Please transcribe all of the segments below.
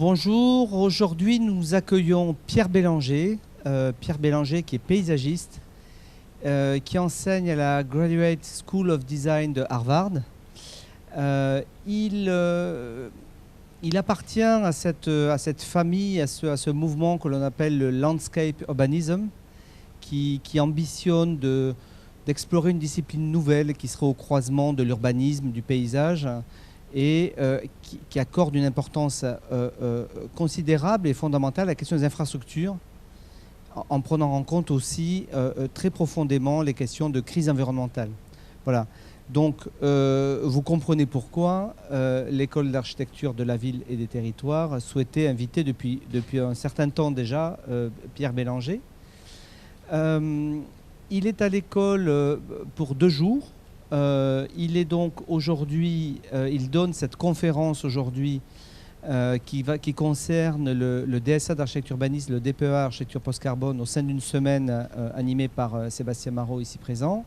Bonjour, aujourd'hui nous accueillons Pierre Bélanger. Pierre Bélanger qui est paysagiste, qui enseigne à la Graduate School of Design de Harvard. Il appartient à cette famille, à ce mouvement que l'on appelle le landscape urbanism, qui ambitionne d'explorer une discipline nouvelle qui serait au croisement de l'urbanisme, du paysage, et qui accorde une importance considérable et fondamentale à la question des infrastructures, en prenant en compte aussi très profondément les questions de crise environnementale. Voilà. Donc, vous comprenez pourquoi l'école d'architecture de la ville et des territoires souhaitait inviter depuis un certain temps déjà Pierre Bélanger. Il est à l'école pour 2 jours. Il est donc aujourd'hui, il donne cette conférence aujourd'hui qui concerne le DSA d'architecture urbaniste, le DPEA architecture post-carbone au sein d'une semaine animée par Sébastien Marot ici présent.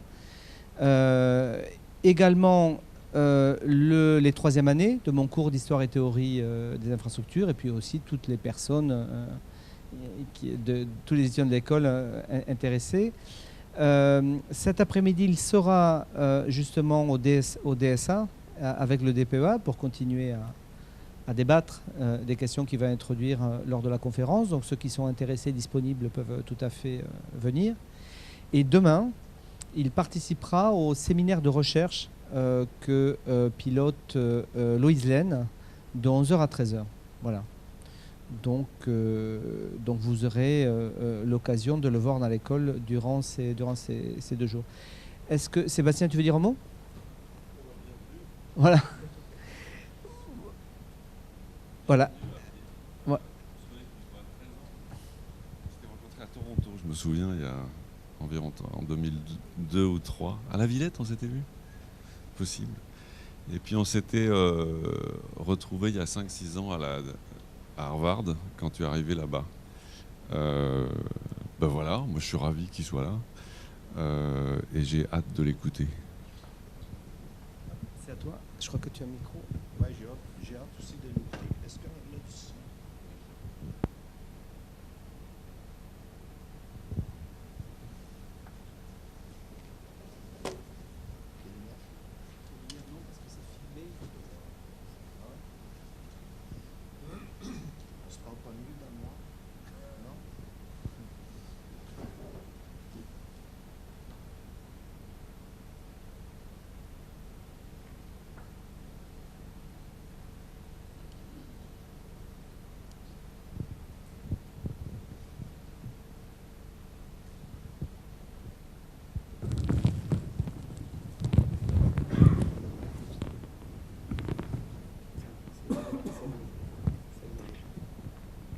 Également les 3e années de mon cours d'histoire et théorie des infrastructures, et puis aussi toutes les personnes, tous les étudiants de l'école intéressés. Cet après-midi, il sera justement au DSA avec le DPEA pour continuer à débattre des questions qu'il va introduire lors de la conférence. Donc ceux qui sont intéressés, disponibles, peuvent tout à fait venir. Et demain, il participera au séminaire de recherche que pilote Loïse Laine de 11h à 13h. Voilà. Donc vous aurez l'occasion de le voir dans l'école durant ces 2 jours. Est-ce que, Sébastien, tu veux dire un mot? Voilà. Voilà. Ouais. Je t'ai rencontré à Toronto, je me souviens, il y a environ en 2002 ou 2003. À la Villette, on s'était vu? Possible. Et puis on s'était retrouvés il y a 5-6 ans à Harvard, quand tu es arrivé là-bas. Ben voilà, moi je suis ravi qu'il soit là. Et j'ai hâte de l'écouter. C'est à toi. Je crois que tu as un micro. Ouais, j'ai hâte aussi de l'écouter. Est-ce qu'on a du son? On se parle pas mieux dans le noir? Non?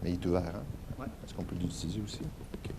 Mais il est ouvert, hein? Ouais. Est-ce qu'on peut l'utiliser aussi? OK.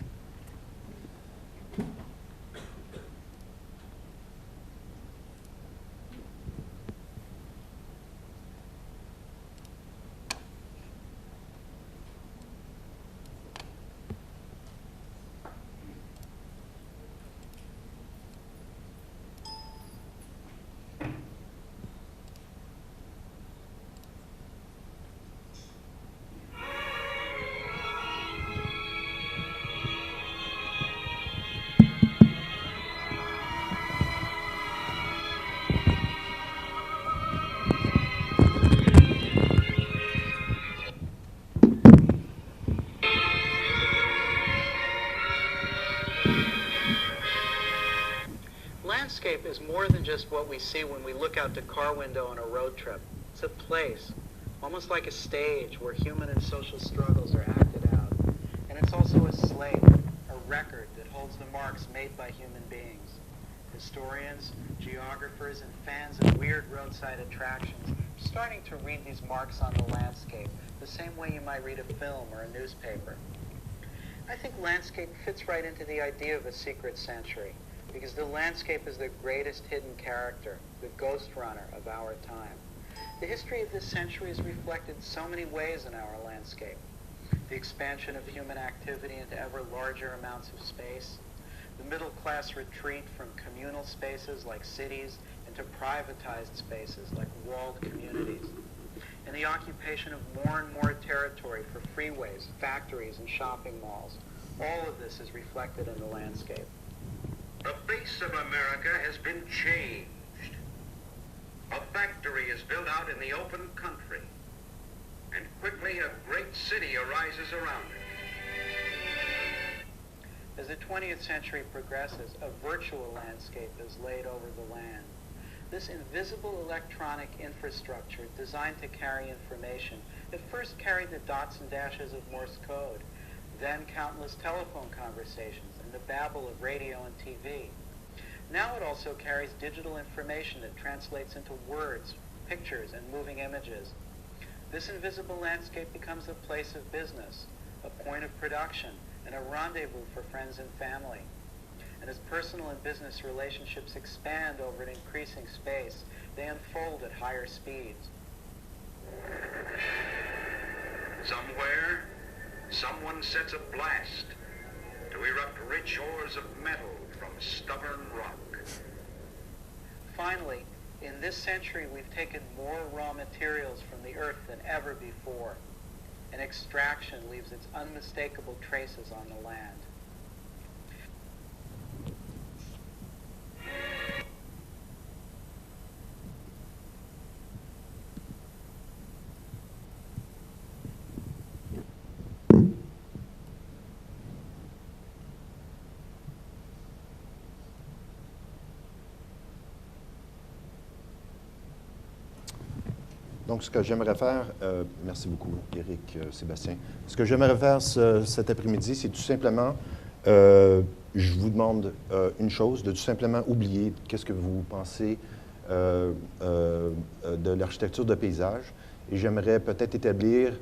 Landscape is more than just what we see when we look out the car window on a road trip. It's a place, almost like a stage where human and social struggles are acted out. And it's also a slate, a record that holds the marks made by human beings. Historians, geographers, and fans of weird roadside attractions are starting to read these marks on the landscape the same way you might read a film or a newspaper. I think landscape fits right into the idea of a secret century, because the landscape is the greatest hidden character, the ghost runner of our time. The history of this century is reflected so many ways in our landscape. The expansion of human activity into ever larger amounts of space, the middle class retreat from communal spaces like cities into privatized spaces like walled communities, and the occupation of more and more territory for freeways, factories, and shopping malls. All of this is reflected in the landscape. The face of America has been changed. A factory is built out in the open country, and quickly a great city arises around it. As the 20th century progresses, a virtual landscape is laid over the land. This invisible electronic infrastructure designed to carry information at first carried the dots and dashes of Morse code, then countless telephone conversations and the babble of radio and TV. Now it also carries digital information that translates into words, pictures, and moving images. This invisible landscape becomes a place of business, a point of production, and a rendezvous for friends and family. And as personal and business relationships expand over an increasing space, they unfold at higher speeds. Somewhere, someone sets a blast to erupt rich ores of metal from stubborn rock. Finally, in this century, we've taken more raw materials from the earth than ever before, and extraction leaves its unmistakable traces on the land. Donc, ce que j'aimerais faire, merci beaucoup, Éric, Sébastien. Ce que j'aimerais faire cet après-midi, c'est tout simplement, je vous demande une chose, de tout simplement oublier qu'est-ce que vous pensez de l'architecture de paysage. Et j'aimerais peut-être établir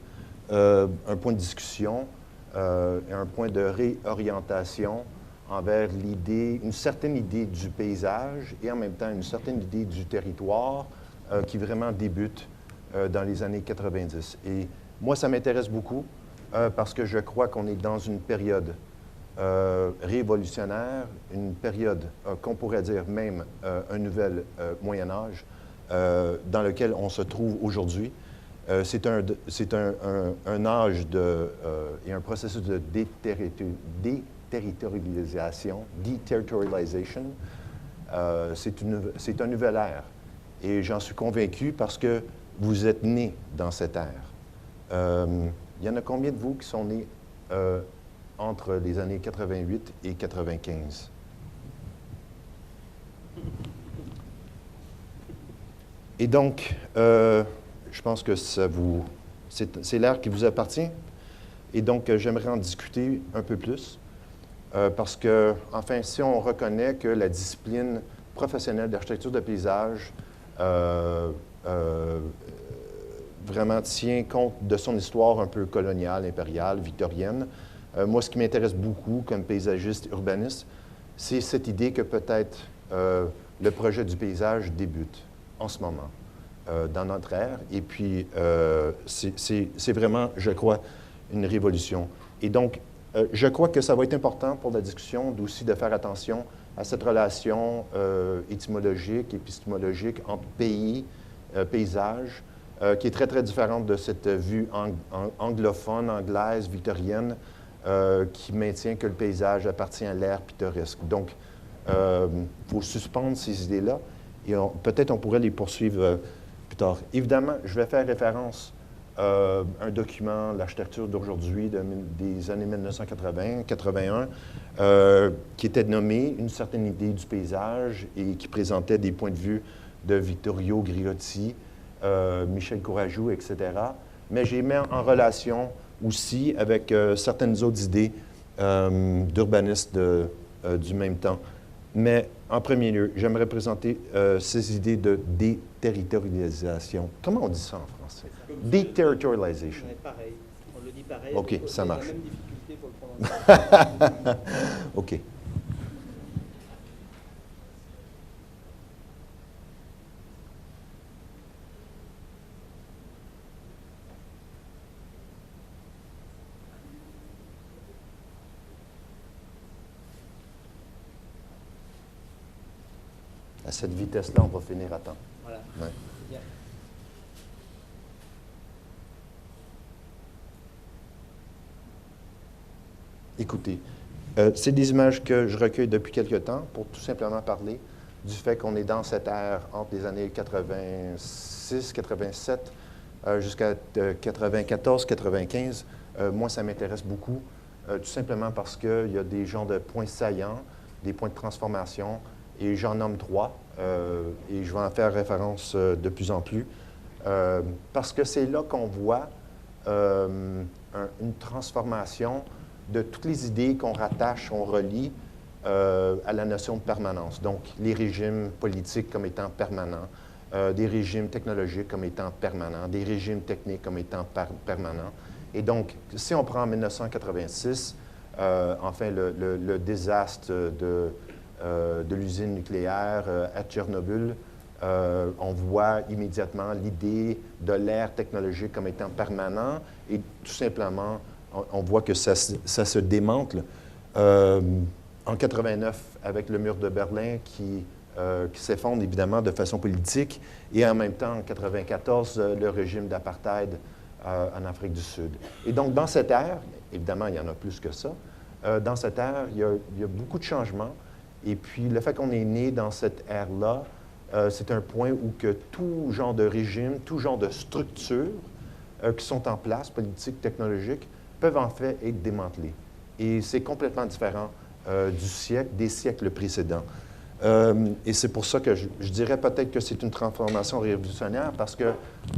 un point de discussion et un point de réorientation envers l'idée, une certaine idée du paysage et en même temps une certaine idée du territoire qui vraiment débute dans les années 90. Et moi, ça m'intéresse beaucoup parce que je crois qu'on est dans une période révolutionnaire, une période qu'on pourrait dire même un nouvel Moyen-Âge dans lequel on se trouve aujourd'hui. C'est un âge et un processus de déterritorialisation, c'est un nouvel ère. Et j'en suis convaincu parce que vous êtes nés dans cette ère. Il y en a combien de vous qui sont nés entre les années 88 et 95? Et donc, je pense que c'est l'ère qui vous appartient. Et donc, j'aimerais en discuter un peu plus. Parce que, enfin, si on reconnaît que la discipline professionnelle d'architecture de paysage vraiment tient compte de son histoire un peu coloniale, impériale, victorienne. Moi, ce qui m'intéresse beaucoup comme paysagiste urbaniste, c'est cette idée que peut-être le projet du paysage débute en ce moment dans notre ère. Et puis, c'est vraiment, je crois, une révolution. Et donc, je crois que ça va être important pour la discussion aussi de faire attention à cette relation étymologique, épistémologique entre pays, paysage, qui est très, très différente de cette vue anglophone, anglaise, victorienne, qui maintient que le paysage appartient à l'ère pittoresque. Donc, il faut suspendre ces idées-là et peut-être on pourrait les poursuivre plus tard. Évidemment, je vais faire référence à un document, l'architecture d'aujourd'hui, des années 1980-81, qui était nommé Une certaine idée du paysage et qui présentait des points de vue de Vittorio Griotti, Michel Courajou, etc. Mais j'ai mis en relation aussi avec certaines autres idées d'urbanistes du même temps. Mais en premier lieu, j'aimerais présenter ces idées de déterritorialisation. Comment on dit ça en français? Déterritorialisation. Pareil. On le dit pareil. OK, ça marche. La même difficulté pour le prononcer. OK. À cette vitesse-là, on va finir à temps. Voilà. Ouais. Bien. Écoutez, c'est des images que je recueille depuis quelque temps pour tout simplement parler du fait qu'on est dans cette ère entre les années 86, 87 jusqu'à 94, 95. Moi, ça m'intéresse beaucoup, tout simplement parce qu'il y a des genres de points saillants, des points de transformation, et j'en nomme 3, et je vais en faire référence de plus en plus, parce que c'est là qu'on voit une transformation de toutes les idées qu'on rattache, on relie à la notion de permanence. Donc, les régimes politiques comme étant permanents, des régimes technologiques comme étant permanents, des régimes techniques comme étant permanents. Et donc, si on prend en 1986, enfin, le désastre de l'usine nucléaire à Tchernobyl, on voit immédiatement l'idée de l'ère technologique comme étant permanent et tout simplement, on voit que ça se démantle. En 89, avec le mur de Berlin qui s'effondre évidemment de façon politique, et en même temps, en 94, le régime d'apartheid en Afrique du Sud. Et donc, dans cette ère, évidemment, il y en a plus que ça, dans cette ère, il y a beaucoup de changements. Et puis, le fait qu'on est né dans cette ère-là, c'est un point où que tout genre de régime, tout genre de structures qui sont en place, politiques, technologiques, peuvent en fait être démantelées. Et c'est complètement différent des siècles précédents. Et c'est pour ça que je dirais peut-être que c'est une transformation révolutionnaire, parce que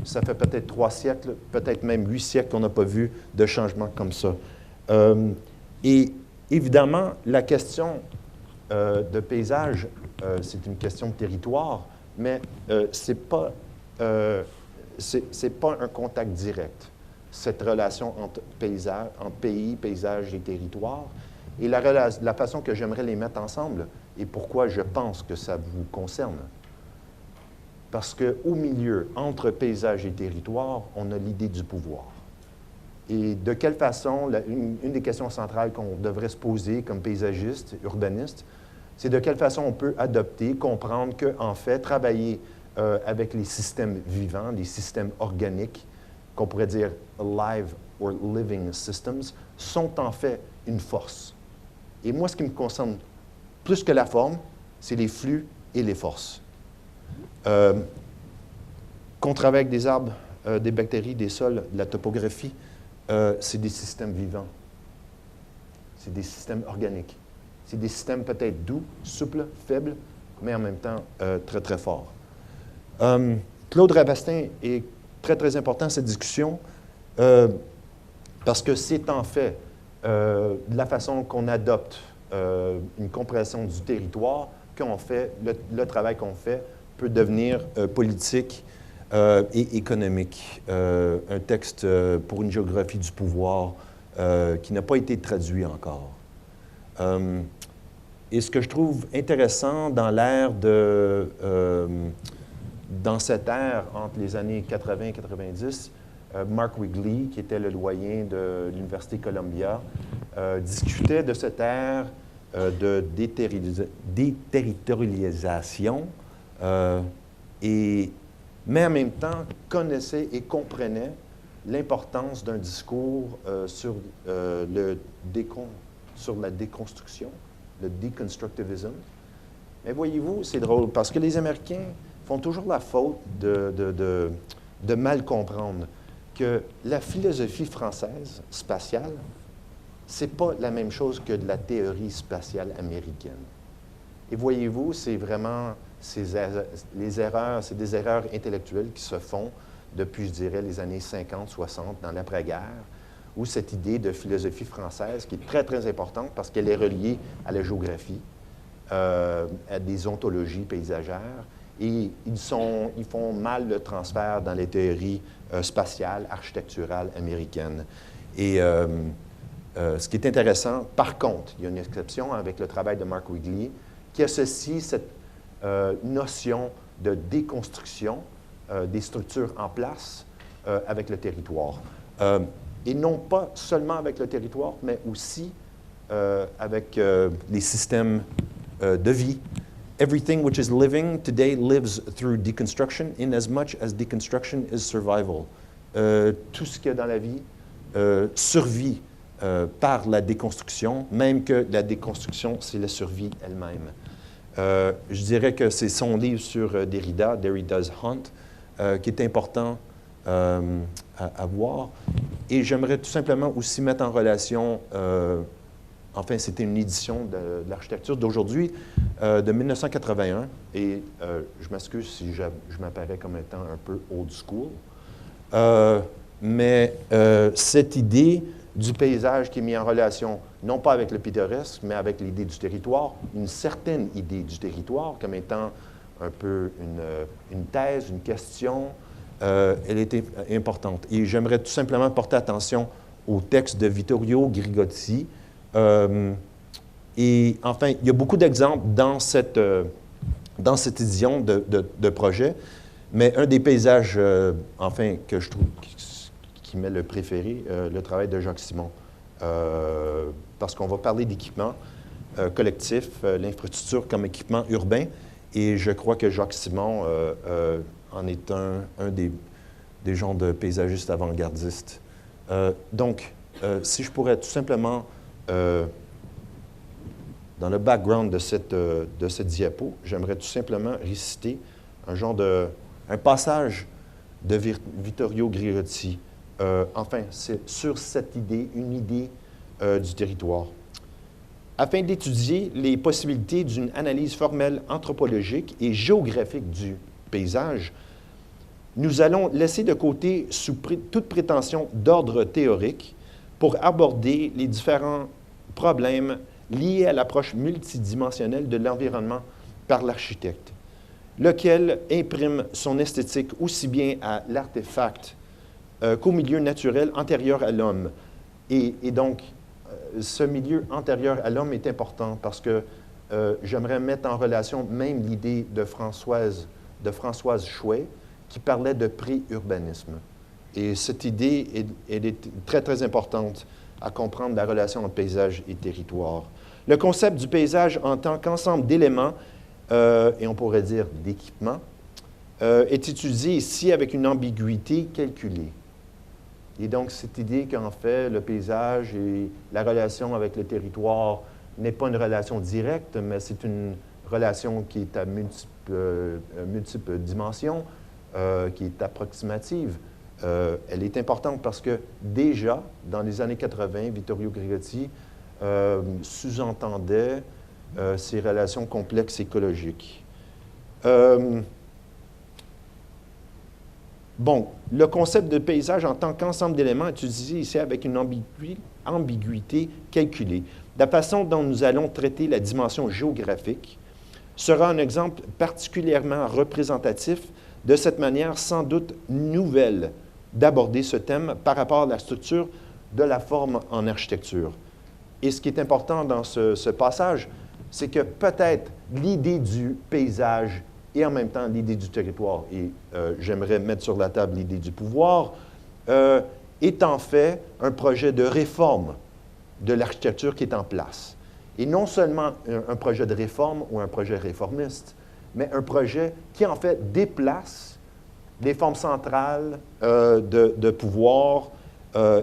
ça fait peut-être 3 siècles, peut-être même 8 siècles qu'on n'a pas vu de changement comme ça. Et évidemment, la question de paysage, c'est une question de territoire, mais c'est pas un contact direct, cette relation entre pays, paysage et territoire. Et la façon que j'aimerais les mettre ensemble, et pourquoi je pense que ça vous concerne, parce qu'au milieu, entre paysage et territoire, on a l'idée du pouvoir. Et de quelle façon, une des questions centrales qu'on devrait se poser comme paysagiste, urbaniste, c'est de quelle façon on peut adopter, comprendre qu'en fait, travailler avec les systèmes vivants, les systèmes organiques, qu'on pourrait dire alive or living systems, sont en fait une force. Et moi, ce qui me concerne plus que la forme, c'est les flux et les forces. Qu'on travaille avec des arbres, des bactéries, des sols, de la topographie, c'est des systèmes vivants. C'est des systèmes organiques. C'est des systèmes peut-être doux, souples, faibles, mais en même temps très, très forts. Claude Rabastin est très, très important dans cette discussion parce que c'est en fait la façon qu'on adopte une compréhension du territoire qu'on fait, le travail qu'on fait peut devenir politique et économique. Un texte pour une géographie du pouvoir qui n'a pas été traduit encore. Et ce que je trouve intéressant dans dans cette ère entre les années 80 et 90, Mark Wigley, qui était le doyen de l'Université Columbia, discutait de cette ère de déterritorialisation, mais en même temps connaissait et comprenait l'importance d'un discours sur la déconstruction, le deconstructivism. Mais voyez-vous, c'est drôle, parce que les Américains font toujours la faute de mal comprendre que la philosophie française spatiale, c'est pas la même chose que de la théorie spatiale américaine. Et voyez-vous, c'est vraiment les erreurs, c'est des erreurs intellectuelles qui se font depuis, je dirais, les années 50, 60, dans l'après-guerre, où cette idée de philosophie française, qui est très, très importante parce qu'elle est reliée à la géographie, à des ontologies paysagères, et ils font mal le transfert dans les théories spatiales, architecturales américaines. Et ce qui est intéressant, par contre, il y a une exception avec le travail de Mark Wigley, qui associe cette notion de déconstruction des structures en place avec le territoire. Et non pas seulement avec le territoire, mais aussi avec les systèmes de vie. Everything which is living today lives through deconstruction, in as much as deconstruction is survival. Tout ce qu'il y a dans la vie survit par la déconstruction, même que la déconstruction, c'est la survie elle-même. Je dirais que c'est son livre sur Derrida, Derrida's Hunt, qui est important à voir. Et j'aimerais tout simplement aussi mettre en relation, enfin, c'était une édition de l'architecture d'aujourd'hui, de 1981, et je m'excuse si je m'apparais comme étant un peu old school, mais cette idée du paysage qui est mis en relation, non pas avec le pittoresque, mais avec l'idée du territoire, une certaine idée du territoire, comme étant un peu une thèse, une question, elle était importante. Et j'aimerais tout simplement porter attention au texte de Vittorio Grigotti. Et enfin, il y a beaucoup d'exemples dans cette édition de projet, mais un des paysages, enfin, que je trouve qui m'est le préféré, le travail de Jacques Simon. Parce qu'on va parler d'équipement collectif, l'infrastructure comme équipement urbain, et je crois que Jacques Simon en est un des genres de paysagistes avant-gardistes. Donc, si je pourrais tout simplement, dans le background de cette diapo, j'aimerais tout simplement réciter un passage de Vittorio Grigotti. Enfin, c'est sur cette idée, une idée du territoire. Afin d'étudier les possibilités d'une analyse formelle anthropologique et géographique du paysage, nous allons laisser de côté toute prétention d'ordre théorique pour aborder les différents problèmes liés à l'approche multidimensionnelle de l'environnement par l'architecte, lequel imprime son esthétique aussi bien à l'artefact qu'au milieu naturel antérieur à l'homme. Et donc, ce milieu antérieur à l'homme est important parce que j'aimerais mettre en relation même l'idée de Françoise Chouet, qui parlait de pré-urbanisme. Et cette idée, elle est très, très importante à comprendre la relation entre paysage et territoire. Le concept du paysage en tant qu'ensemble d'éléments, et on pourrait dire d'équipements, est étudié ici avec une ambiguïté calculée. Et donc, cette idée qu'en fait, le paysage et la relation avec le territoire n'est pas une relation directe, mais c'est une relation qui est à multiples dimensions, qui est approximative. Elle est importante parce que déjà, dans les années 80, Vittorio Grigotti sous-entendait ces relations complexes écologiques. Bon, le concept de paysage en tant qu'ensemble d'éléments est utilisé ici avec une ambiguïté calculée. La façon dont nous allons traiter la dimension géographique sera un exemple particulièrement représentatif de cette manière sans doute nouvelle d'aborder ce thème par rapport à la structure de la forme en architecture. Et ce qui est important dans ce passage, c'est que peut-être l'idée du paysage et en même temps l'idée du territoire, et j'aimerais mettre sur la table l'idée du pouvoir, est en fait un projet de réforme de l'architecture qui est en place. Et non seulement un projet de réforme ou un projet réformiste, mais un projet qui en fait déplace des formes centrales de pouvoir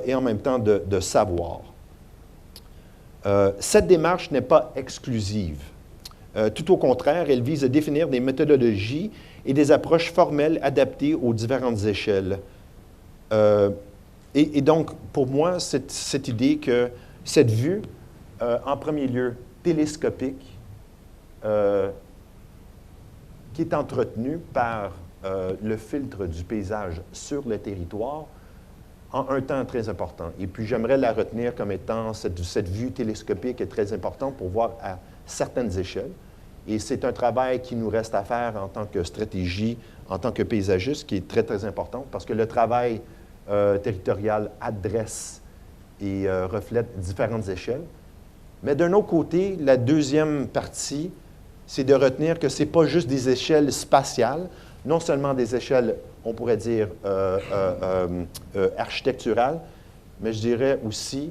et en même temps de savoir. Cette démarche n'est pas exclusive. Tout au contraire, elle vise à définir des méthodologies et des approches formelles adaptées aux différentes échelles. Et donc, pour moi, cette idée que cette vue, en premier lieu, télescopique, qui est entretenue par le filtre du paysage sur le territoire, en un temps très important. Et puis, j'aimerais la retenir comme étant cette vue télescopique est très importante pour voir à certaines échelles. Et c'est un travail qui nous reste à faire en tant que stratégie, en tant que paysagiste, qui est très, très important, parce que le travail territorial adresse et reflète différentes échelles. Mais d'un autre côté, la deuxième partie, c'est de retenir que ce n'est pas juste des échelles spatiales, non seulement des échelles, on pourrait dire, architecturales, mais je dirais aussi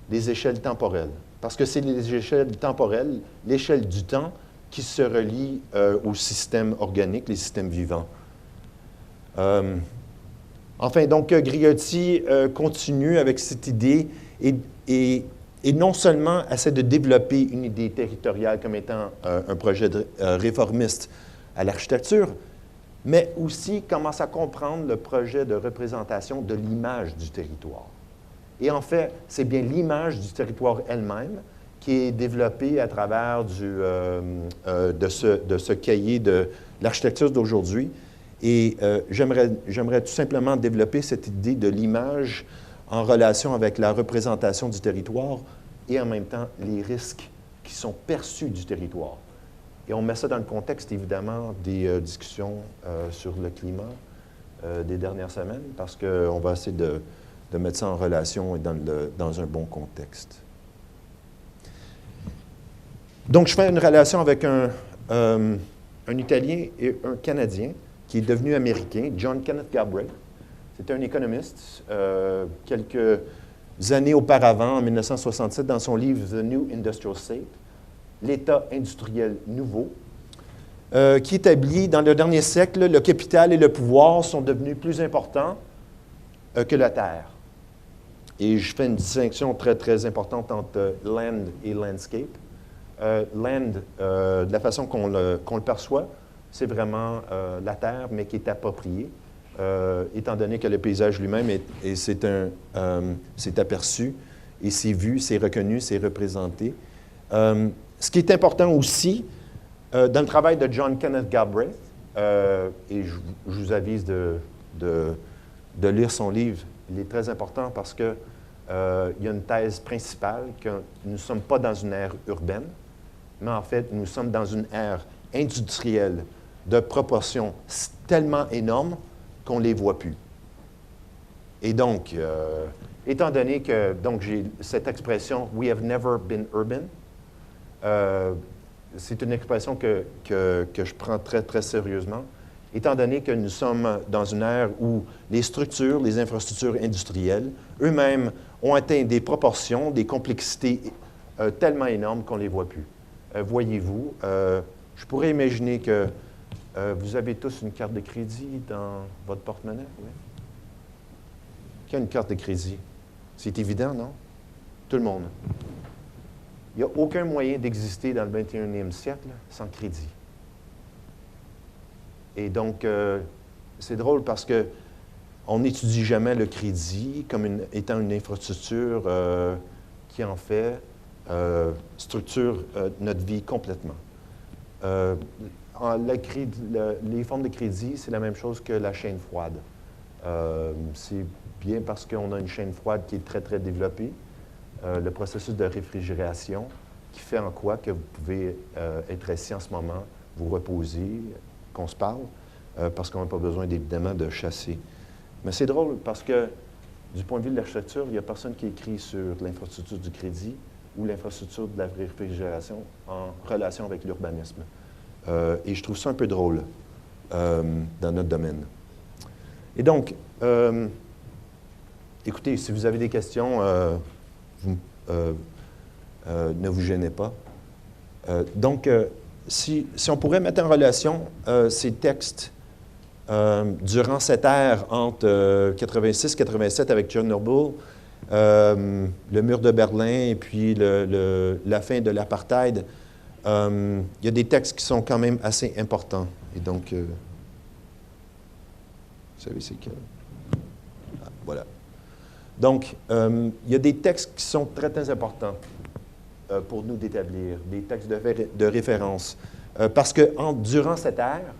des échelles temporelles. Parce que c'est les échelles temporelles, l'échelle du temps, qui se relient au système organique, les systèmes vivants. Enfin, donc, Grigotti continue avec cette idée et non seulement essaie de développer une idée territoriale comme étant un projet réformiste à l'architecture, mais aussi commence à comprendre le projet de représentation de l'image du territoire. Et en fait, c'est bien l'image du territoire elle-même qui est développée à travers de ce cahier de l'architecture d'aujourd'hui. Et j'aimerais tout simplement développer cette idée de l'image en relation avec la représentation du territoire et en même temps les risques qui sont perçus du territoire. Et on met ça dans le contexte, évidemment, des discussions sur le climat des dernières semaines, parce qu'on va essayer de mettre ça en relation et dans un bon contexte. Donc, je fais une relation avec un Italien et un Canadien qui est devenu américain, John Kenneth Galbraith. C'était un économiste. Quelques années auparavant, en 1967, dans son livre « The New Industrial State », l'État industriel nouveau, qui établit, dans le dernier siècle, le capital et le pouvoir sont devenus plus importants que la terre. Et je fais une distinction très, très importante entre land et landscape. Land, de la façon qu'on le perçoit, c'est vraiment la terre, mais qui est appropriée, étant donné que le paysage lui-même c'est aperçu, et c'est vu, c'est reconnu, c'est représenté. Ce qui est important aussi, dans le travail de John Kenneth Galbraith, et je vous avise de lire son livre, il est très important parce qu'il y a une thèse principale que nous ne sommes pas dans une ère urbaine, mais en fait, nous sommes dans une ère industrielle de proportions tellement énormes qu'on ne les voit plus. Et donc, étant donné que j'ai cette expression « we have never been urban », c'est une expression que je prends très, très sérieusement, étant donné que nous sommes dans une ère où les structures, les infrastructures industrielles, eux-mêmes ont atteint des proportions, des complexités tellement énormes qu'on ne les voit plus. Voyez-vous, je pourrais imaginer que vous avez tous une carte de crédit dans votre porte-monnaie, oui? Qui a une carte de crédit? C'est évident, non? Tout le monde. Il n'y a aucun moyen d'exister dans le 21e siècle sans crédit. Et donc, c'est drôle parce qu'on n'étudie jamais le crédit comme étant une infrastructure qui, en fait, structure notre vie complètement. Les formes de crédit, c'est la même chose que la chaîne froide. C'est bien parce qu'on a une chaîne froide qui est très, très développée. Le processus de réfrigération qui fait en quoi que vous pouvez être assis en ce moment, vous reposer, qu'on se parle, parce qu'on n'a pas besoin, évidemment, de chasser. Mais c'est drôle parce que, du point de vue de l'architecture, il n'y a personne qui écrit sur l'infrastructure du crédit ou l'infrastructure de la réfrigération en relation avec l'urbanisme. Et je trouve ça un peu drôle dans notre domaine. Et donc, écoutez, si vous avez des questions, ne vous gênez pas. Donc, si on pourrait mettre en relation ces textes durant cette ère entre 86-87 avec Chernobyl, le mur de Berlin et puis la fin de l'apartheid, il y a des textes qui sont quand même assez importants. Et donc, vous savez c'est quel? Ah, voilà. Donc, il y a des textes qui sont très, très importants pour nous d'établir, des textes de référence. Parce que durant cette ère,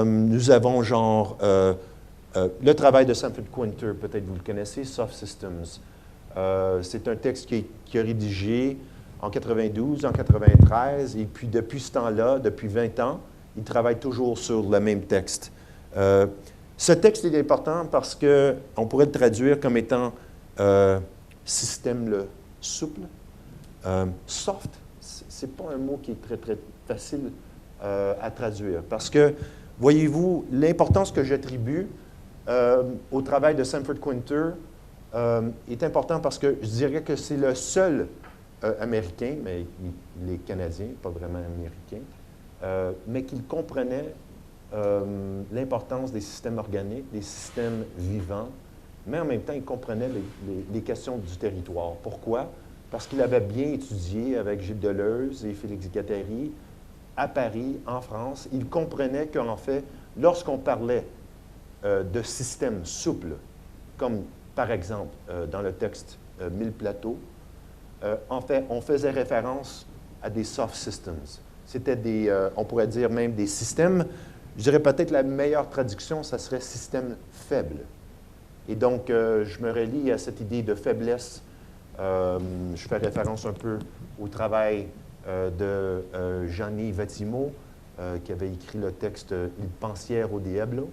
nous avons le travail de Sanford Quinter, peut-être vous le connaissez, Soft Systems. C'est un texte qui a rédigé en 92, en 93, et puis depuis ce temps-là, depuis 20 ans, il travaille toujours sur le même texte. Ce texte est important parce qu'on pourrait le traduire comme étant système souple. Soft, ce n'est pas un mot qui est très, très facile à traduire. Parce que, voyez-vous, l'importance que j'attribue au travail de Sanford Quinter est important parce que je dirais que c'est le seul Américain, mais il est Canadien, pas vraiment Américain, mais qu'il comprenait l'importance des systèmes organiques, des systèmes vivants mais en même temps, il comprenait les questions du territoire. Pourquoi? Parce qu'il avait bien étudié avec Gilles Deleuze et Félix Guattari à Paris, en France. Il comprenait qu'en fait, lorsqu'on parlait de systèmes souples, comme par exemple dans le texte 1000 plateaux, en fait, on faisait référence à des soft systems. C'était des, on pourrait dire même des systèmes, je dirais peut-être la meilleure traduction, ça serait système faible. Et donc, je me relie à cette idée de faiblesse. Je fais référence un peu au travail de Gianni Vattimo, qui avait écrit le texte « Il pensiero diablo »,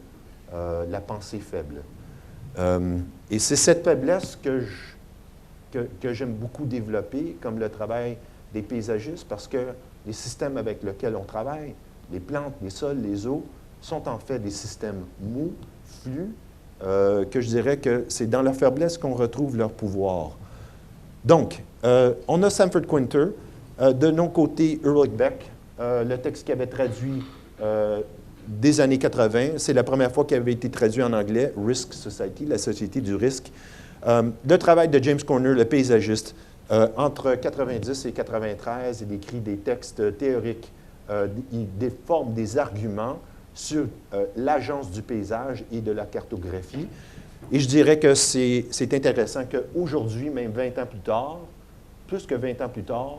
la pensée faible. Et c'est cette faiblesse que j'aime beaucoup développer, comme le travail des paysagistes, parce que les systèmes avec lesquels on travaille, les plantes, les sols, les eaux, sont en fait des systèmes mous, flux, que je dirais que c'est dans leur faiblesse qu'on retrouve leur pouvoir. Donc, on a Sanford Quinter. De nos côtés, Ulrich Beck, le texte qui avait traduit des années 80, c'est la première fois qu'il avait été traduit en anglais, Risk Society, la société du risque. Le travail de James Corner, le paysagiste, entre 90 et 93, il écrit des textes théoriques, il déforme des arguments sur l'agence du paysage et de la cartographie. Et je dirais que c'est intéressant qu'aujourd'hui, même 20 ans plus tard, plus que 20 ans plus tard,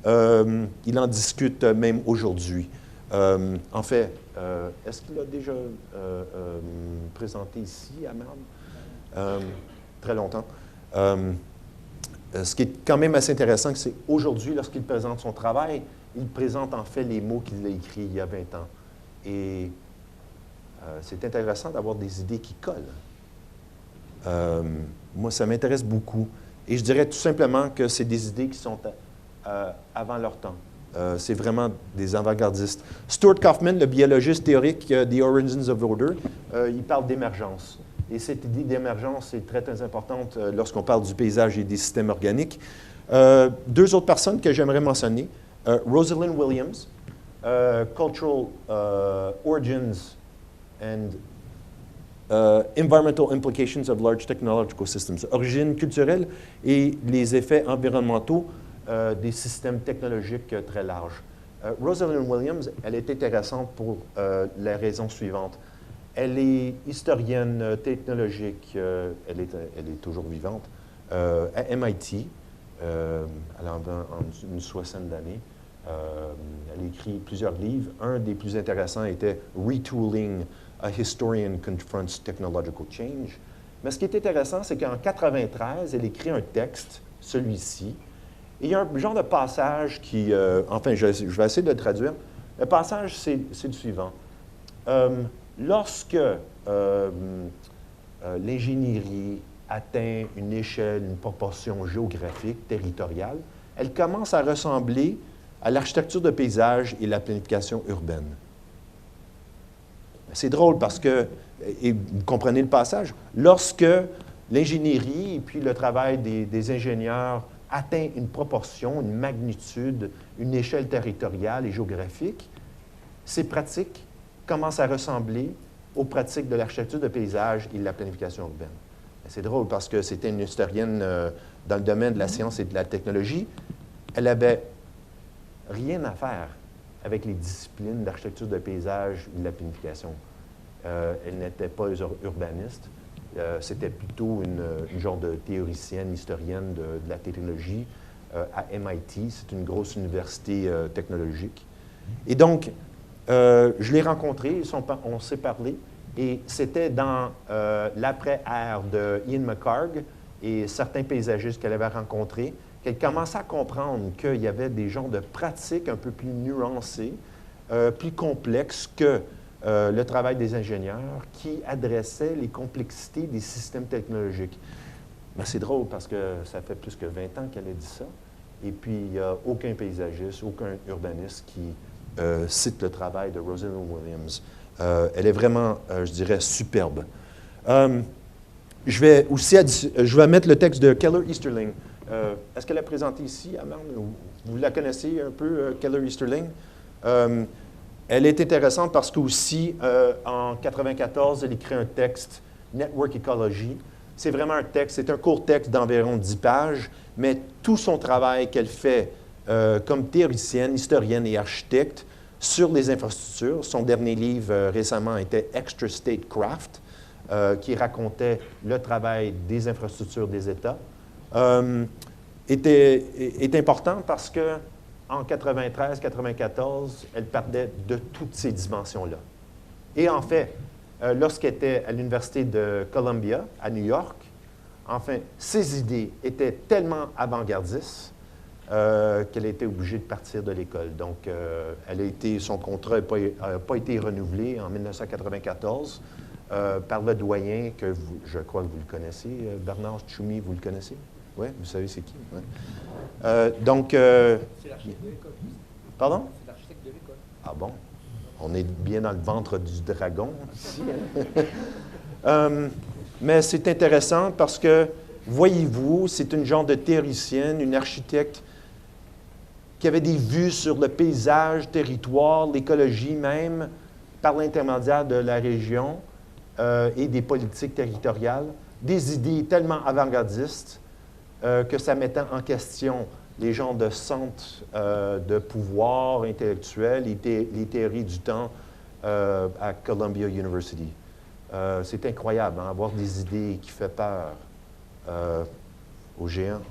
il en discute même aujourd'hui. En fait, est-ce qu'il a déjà présenté ici à Marne? Très longtemps. Ce qui est quand même assez intéressant, c'est qu'aujourd'hui, lorsqu'il présente son travail, il présente en fait les mots qu'il a écrits il y a 20 ans. Et c'est intéressant d'avoir des idées qui collent. Moi, ça m'intéresse beaucoup. Et je dirais tout simplement que c'est des idées qui sont avant leur temps. C'est vraiment des avant-gardistes. Stuart Kauffman, le biologiste théorique The Origins of Order, il parle d'émergence. Et cette idée d'émergence est très, très importante lorsqu'on parle du paysage et des systèmes organiques. Deux autres personnes que j'aimerais mentionner. Rosalind Williams, Cultural Origins and Environmental Implications of Large Technological Systems. Origine culturelle et les effets environnementaux des systèmes technologiques très larges. Rosalind Williams, elle est intéressante pour la raison suivante. Elle est historienne technologique, elle est toujours vivante, à MIT, elle a une soixantaine d'années. Elle a écrit plusieurs livres. Un des plus intéressants était « Retooling, a Historian Confronts Technological Change ». Mais ce qui est intéressant, c'est qu'en 1993, elle écrit un texte, celui-ci, et il y a un genre de passage qui, enfin, je vais essayer de le traduire. Le passage, c'est le suivant. Lorsque l'ingénierie atteint une échelle, une proportion géographique, territoriale, elle commence à ressembler à l'architecture de paysage et la planification urbaine. C'est drôle parce que, et vous comprenez le passage, lorsque l'ingénierie et puis le travail des ingénieurs atteint une proportion, une magnitude, une échelle territoriale et géographique, ces pratiques commencent à ressembler aux pratiques de l'architecture de paysage et de la planification urbaine. C'est drôle parce que c'était une historienne dans le domaine de la science et de la technologie. Elle avait rien à faire avec les disciplines d'architecture de paysage et de la planification. Elle n'était pas urbaniste. C'était plutôt une genre de théoricienne, historienne de la technologie à MIT. C'est une grosse université technologique. Et donc, je l'ai rencontrée, on s'est parlé, et c'était dans l'après-ère de Ian McHarg et certains paysagistes qu'elle avait rencontrés, qu'elle commençait à comprendre qu'il y avait des genres de pratiques un peu plus nuancées, plus complexes que le travail des ingénieurs qui adressaient les complexités des systèmes technologiques. Mais c'est drôle parce que ça fait plus que 20 ans qu'elle a dit ça, et puis il n'y a aucun paysagiste, aucun urbaniste qui cite le travail de Rosalind Williams. Elle est vraiment, je dirais, superbe. Je vais mettre le texte de Keller Easterling. Est-ce qu'elle a présenté ici à Marne? Vous la connaissez un peu, Keller Easterling? Elle est intéressante parce qu'aussi, en 1994, elle écrit un texte, Network Ecology, c'est vraiment un texte, c'est un court texte d'environ 10 pages, mais tout son travail qu'elle fait comme théoricienne, historienne et architecte sur les infrastructures, son dernier livre récemment était Extra State Craft, qui racontait le travail des infrastructures des États, est important parce que en 93-94, elle parlait de toutes ces dimensions-là. Et en fait, lorsqu'elle était à l'Université de Columbia, à New York, enfin, ses idées étaient tellement avant-gardistes qu'elle a été obligée de partir de l'école. Donc, son contrat n'a pas été renouvelé en 1994 par le doyen que je crois que vous le connaissez, Bernard Tchoumi, vous le connaissez? Oui, vous savez c'est qui? Ouais. C'est l'architecte de l'école. Pardon? C'est l'architecte de l'école. Ah bon? On est bien dans le ventre du dragon ici. Mais c'est intéressant parce que, voyez-vous, c'est une genre de théoricienne, une architecte qui avait des vues sur le paysage, territoire, l'écologie même, par l'intermédiaire de la région et des politiques territoriales, des idées tellement avant-gardistes que ça mettait en question les genres de centres de pouvoir intellectuel, les théories du temps à Columbia University. C'est incroyable, hein, avoir des idées qui font peur aux géants.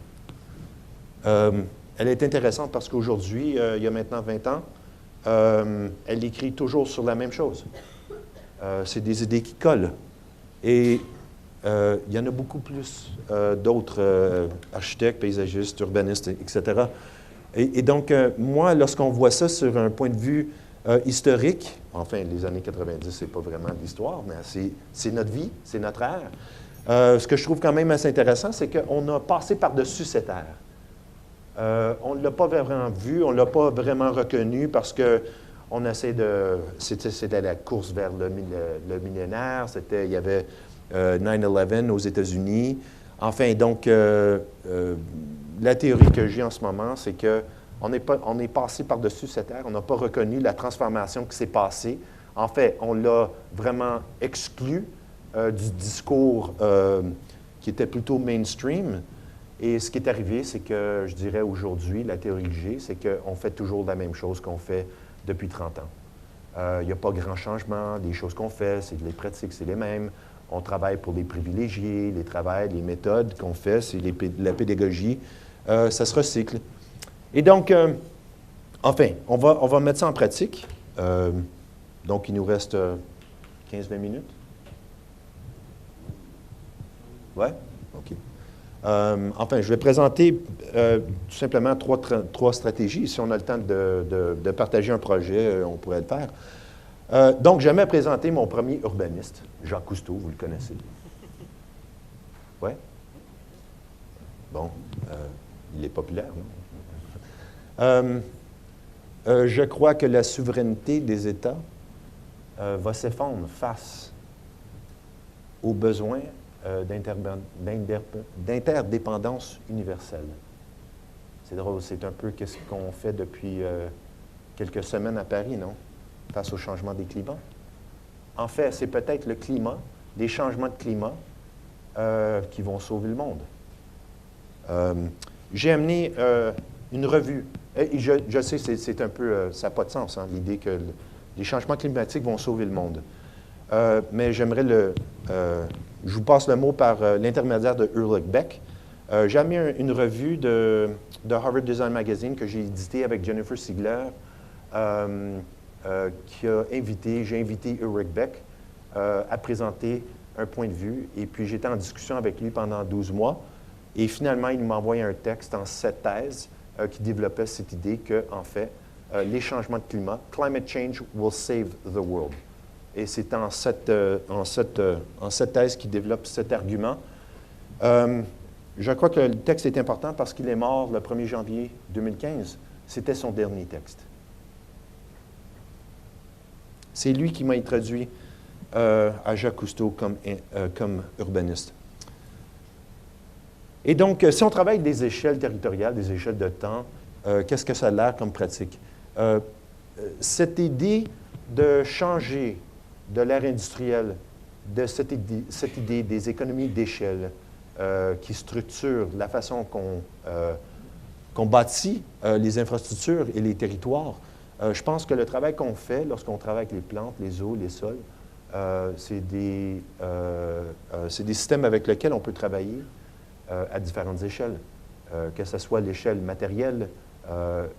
Elle est intéressante parce qu'aujourd'hui, il y a maintenant 20 ans, elle écrit toujours sur la même chose. C'est des idées qui collent. Et il y en a beaucoup plus d'autres architectes, paysagistes, urbanistes, etc. Et donc, moi, lorsqu'on voit ça sur un point de vue historique, enfin, les années 90, c'est pas vraiment l'histoire, mais c'est notre vie, c'est notre ère. Ce que je trouve quand même assez intéressant, c'est qu'on a passé par-dessus cette ère. On ne l'a pas vraiment vu, on ne l'a pas vraiment reconnu parce qu'on essaie de... C'était la course vers le millénaire, il y avait 9/11 aux États-Unis. Enfin, donc, la théorie que j'ai en ce moment, c'est qu'on est passé par-dessus cette ère, on n'a pas reconnu la transformation qui s'est passée. En fait, on l'a vraiment exclu du discours qui était plutôt mainstream. Et ce qui est arrivé, c'est que, je dirais aujourd'hui, la théorie que j'ai, c'est qu'on fait toujours la même chose qu'on fait depuis 30 ans. Il n'y a pas grand changement. Les choses qu'on fait, c'est les pratiques, c'est les mêmes. On travaille pour les privilégiés, les méthodes qu'on fait, c'est la pédagogie. Ça se recycle. Et donc, enfin, on va mettre ça en pratique. Donc, il nous reste 15-20 minutes. Ouais? OK. Enfin, je vais présenter tout simplement trois stratégies. Si on a le temps de partager un projet, on pourrait le faire. Donc, j'aimerais présenter mon premier urbaniste, Jacques Cousteau, vous le connaissez. Oui? Bon, il est populaire, non? Je crois que la souveraineté des États va s'effondrer face aux besoins d'interdépendance universelle. C'est drôle, c'est un peu ce qu'on fait depuis quelques semaines à Paris, non? Face au changement des climats. En fait, c'est peut-être le climat, les changements de climat qui vont sauver le monde. J'ai amené une revue. Et je sais, c'est un peu, ça n'a pas de sens, hein, l'idée que les changements climatiques vont sauver le monde. Mais j'aimerais je vous passe le mot par l'intermédiaire de Ulrich Beck. J'ai amené une revue de Harvard Design Magazine que j'ai éditée avec Jennifer Siegler, j'ai invité Ulrich Beck à présenter un point de vue. Et puis, j'étais en discussion avec lui pendant 12 mois. Et finalement, il m'a envoyé un texte en 7 thèses qui développait cette idée que, en fait, les changements de climat, climate change will save the world. Et c'est en cette thèse qu'il développe cet argument. Je crois que le texte est important parce qu'il est mort le 1er janvier 2015. C'était son dernier texte. C'est lui qui m'a introduit à Jacques Cousteau comme urbaniste. Et donc, si on travaille avec des échelles territoriales, des échelles de temps, qu'est-ce que ça a l'air comme pratique? Cette idée de changer de l'ère industrielle de cette idée des économies d'échelle qui structurent la façon qu'on bâtit les infrastructures et les territoires. Je pense que le travail qu'on fait lorsqu'on travaille avec les plantes, les eaux, les sols, c'est des systèmes avec lesquels on peut travailler à différentes échelles, que ce soit l'échelle matérielle,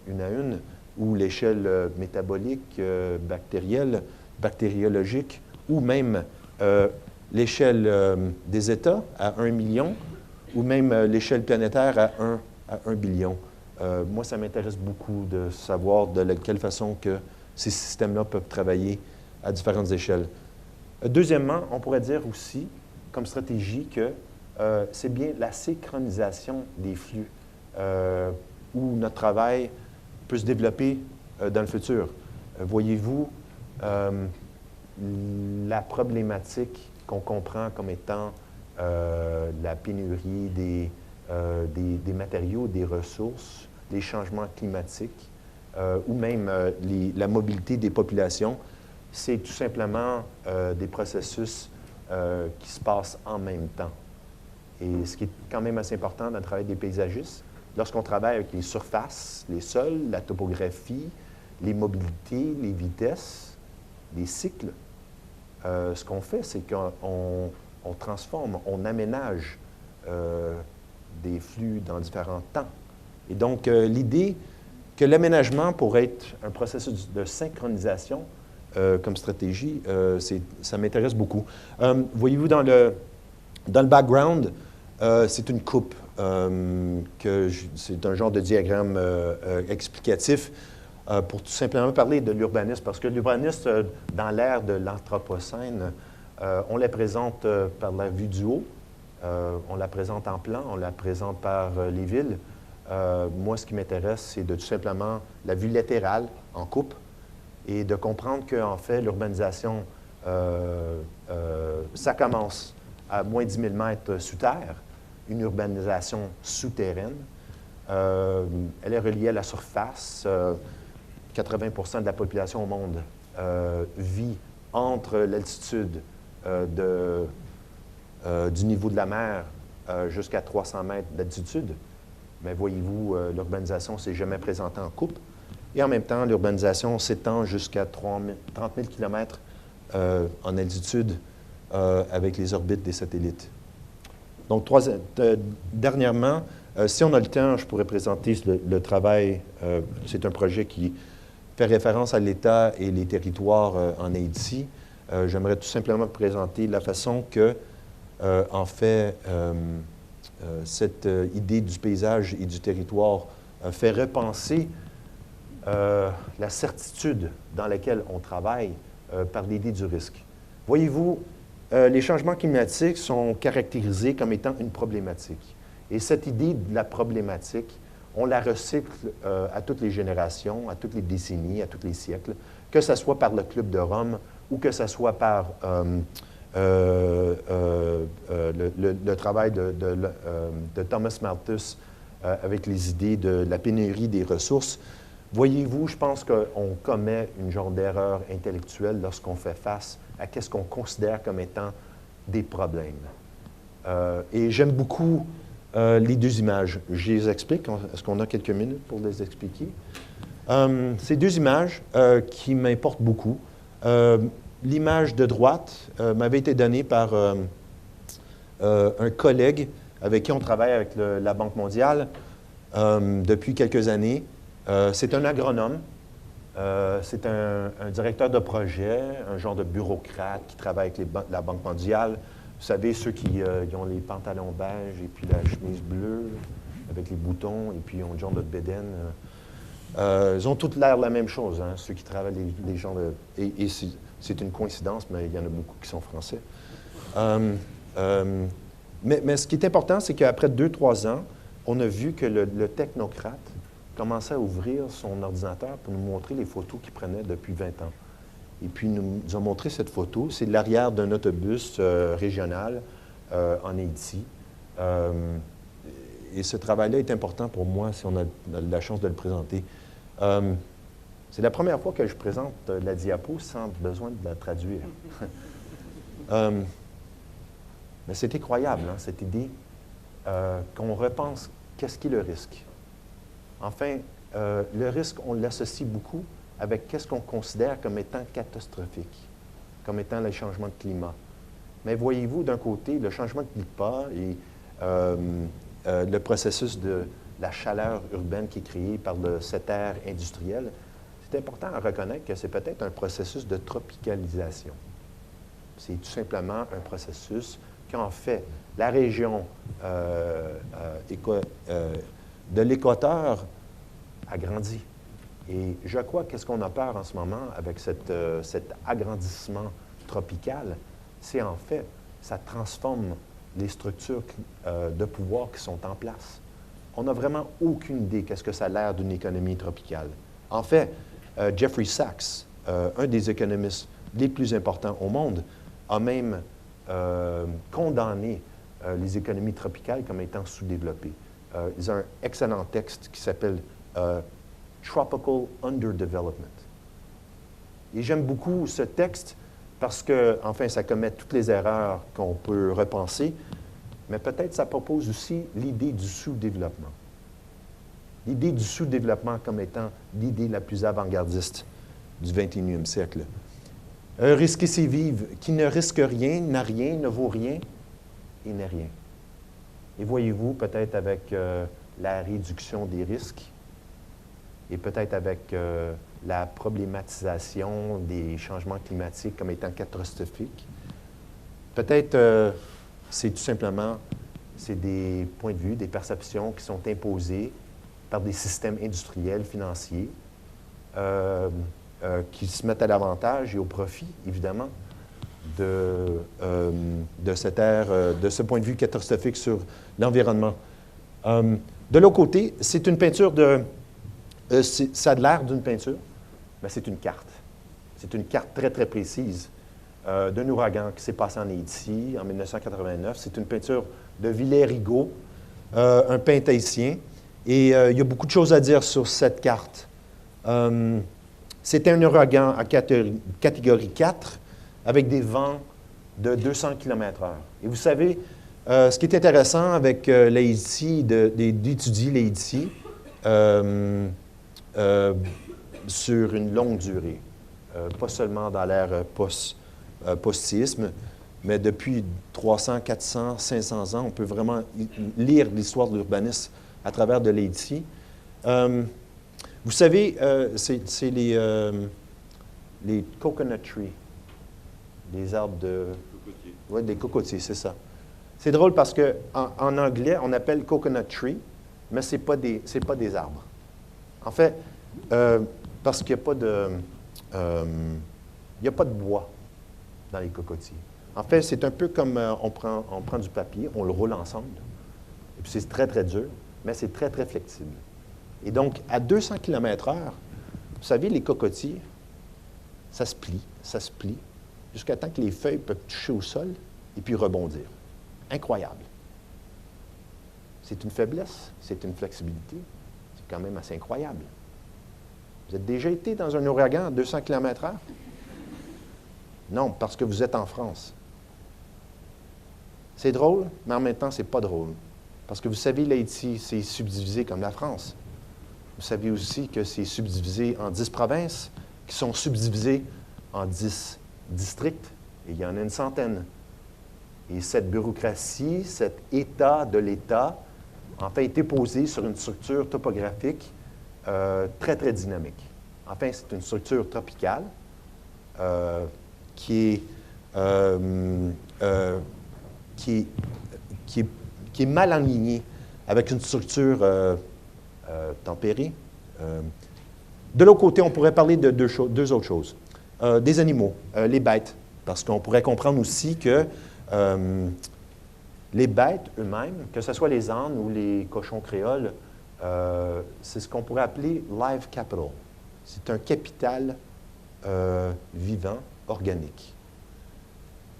une à une, ou l'échelle métabolique, bactérielle, bactériologique, ou même l'échelle des États à 1 million, ou même l'échelle planétaire à 1 billion. Moi, ça m'intéresse beaucoup de savoir de quelle façon que ces systèmes-là peuvent travailler à différentes échelles. Deuxièmement, on pourrait dire aussi, comme stratégie, que c'est bien la synchronisation des flux où notre travail peut se développer dans le futur. Voyez-vous la problématique qu'on comprend comme étant la pénurie des matériaux, des ressources, les changements climatiques ou même la mobilité des populations, c'est tout simplement des processus qui se passent en même temps. Et ce qui est quand même assez important dans le travail des paysagistes, lorsqu'on travaille avec les surfaces, les sols, la topographie, les mobilités, les vitesses, les cycles, ce qu'on fait, c'est qu'on transforme, on aménage des flux dans différents temps. Et donc, l'idée que l'aménagement pourrait être un processus de synchronisation comme stratégie, ça m'intéresse beaucoup. Voyez-vous, dans le background, c'est une coupe. C'est un genre de diagramme explicatif pour tout simplement parler de l'urbanisme, parce que l'urbanisme, dans l'ère de l'Anthropocène, on la présente par la vue du haut, on la présente en plan, on la présente par les villes. Moi, ce qui m'intéresse, c'est de tout simplement la vue latérale en coupe et de comprendre qu'en fait, l'urbanisation, ça commence à moins 10 000 mètres sous terre, une urbanisation souterraine. Elle est reliée à la surface. 80% de la population au monde vit entre l'altitude du niveau de la mer jusqu'à 300 mètres d'altitude. Mais voyez-vous, l'urbanisation ne s'est jamais présentée en coupe. Et en même temps, l'urbanisation s'étend jusqu'à 30 000 km en altitude avec les orbites des satellites. Donc, dernièrement, si on a le temps, je pourrais présenter le travail. C'est un projet qui fait référence à l'État et les territoires en Haïti. J'aimerais tout simplement présenter la façon que, en fait, cette idée du paysage et du territoire fait repenser la certitude dans laquelle on travaille par l'idée du risque. Voyez-vous, les changements climatiques sont caractérisés comme étant une problématique. Et cette idée de la problématique, on la recycle à toutes les générations, à toutes les décennies, à tous les siècles, que ce soit par le Club de Rome ou que ce soit par le travail de Thomas Malthus avec les idées de la pénurie des ressources. Voyez-vous, je pense qu'on commet une genre d'erreur intellectuelle lorsqu'on fait face à ce qu'on considère comme étant des problèmes. Et j'aime beaucoup les deux images. Je les explique. Est-ce qu'on a quelques minutes pour les expliquer? Ces deux images qui m'importent beaucoup. L'image de droite m'avait été donnée par un collègue avec qui on travaille avec la Banque mondiale depuis quelques années. C'est un agronome, c'est un directeur de projet, un genre de bureaucrate qui travaille avec la Banque mondiale. Vous savez, ceux qui ont les pantalons beige et puis la chemise bleue avec les boutons et puis ils ont le genre de bédaine. Ils ont toutes l'air la même chose, hein, ceux qui travaillent, les gens de... Et c'est une coïncidence, mais il y en a beaucoup qui sont français. Mais ce qui est important, c'est qu'après 2-3 ans, on a vu que le technocrate commençait à ouvrir son ordinateur pour nous montrer les photos qu'il prenait depuis 20 ans. Et puis, il nous a montré cette photo. C'est l'arrière d'un autobus régional en Haïti. Et ce travail-là est important pour moi si on a la chance de le présenter. C'est la première fois que je présente la diapo sans besoin de la traduire. Mais c'est incroyable, hein, cette idée qu'on repense qu'est-ce qui est le risque. Enfin, le risque, on l'associe beaucoup avec qu'est-ce qu'on considère comme étant catastrophique, comme étant le changement de climat. Mais voyez-vous, d'un côté, le changement de climat et le processus de la chaleur urbaine qui est créée par cette ère industrielle, c'est important à reconnaître que c'est peut-être un processus de tropicalisation. C'est tout simplement un processus qu'en fait la région de l'équateur a grandi. Et je crois qu'est-ce qu'on a peur en ce moment avec cet agrandissement tropical, c'est en fait, ça transforme les structures de pouvoir qui sont en place. On n'a vraiment aucune idée qu'est-ce que ça a l'air d'une économie tropicale. En fait, Jeffrey Sachs, un des économistes les plus importants au monde, a même condamné les économies tropicales comme étant sous-développées. Ils ont un excellent texte qui s'appelle Tropical Underdevelopment. Et j'aime beaucoup ce texte parce que, enfin, ça commet toutes les erreurs qu'on peut repenser, mais peut-être ça propose aussi l'idée du sous-développement. L'idée du sous-développement comme étant l'idée la plus avant-gardiste du 21e siècle. Risquer ses vivres, qui ne risque rien, n'a rien, ne vaut rien et n'est rien. Et voyez-vous, peut-être avec la réduction des risques et peut-être avec la problématisation des changements climatiques comme étant catastrophiques, peut-être c'est tout simplement des points de vue, des perceptions qui sont imposées par des systèmes industriels, financiers, qui se mettent à l'avantage et au profit, évidemment, de cette ère, de ce point de vue catastrophique sur l'environnement. De l'autre côté, c'est une peinture ça a l'air d'une peinture, mais c'est une carte. C'est une carte très, très précise d'un ouragan qui s'est passé en Haïti en 1989. C'est une peinture de Villers-Rigaud, un peintre haïtien. Et il y a beaucoup de choses à dire sur cette carte. C'était un ouragan à catégorie 4 avec des vents de 200 km/h. Et vous savez, ce qui est intéressant avec l'Haïti, d'étudier l'Haïti sur une longue durée, pas seulement dans l'ère post-séisme, mais depuis 300, 400, 500 ans, on peut vraiment lire l'histoire de l'urbanisme à travers de l'Haïti. Vous savez, c'est les coconut trees, les arbres de... Cocotier. Oui, des cocotiers, c'est ça. C'est drôle parce qu'en anglais, on appelle coconut tree, mais ce n'est pas des arbres. En fait, parce qu'il n'y a pas de bois dans les cocotiers. En fait, c'est un peu comme on prend du papier, on le roule ensemble, et puis c'est très, très dur, mais c'est très, très flexible. Et donc, à 200 km/h, vous savez, les cocotiers, ça se plie, jusqu'à temps que les feuilles peuvent toucher au sol et puis rebondir. Incroyable. C'est une faiblesse, c'est une flexibilité. C'est quand même assez incroyable. Vous avez déjà été dans un ouragan à 200 km/h? Non, parce que vous êtes en France. C'est drôle, mais en même temps, c'est pas drôle. Parce que vous savez, l'Haïti, c'est subdivisé comme la France. Vous savez aussi que c'est subdivisé en 10 provinces, qui sont subdivisées en 10 districts, et il y en a une centaine. Et cette bureaucratie, cet état de l'État, en fait, est posé sur une structure topographique très, très dynamique. Enfin, c'est une structure tropicale qui est mal alignée avec une structure tempérée. De l'autre côté, on pourrait parler de deux autres choses. Des animaux, les bêtes, parce qu'on pourrait comprendre aussi que les bêtes eux-mêmes, que ce soit les ânes ou les cochons créoles, c'est ce qu'on pourrait appeler live capital. C'est un capital vivant, organique.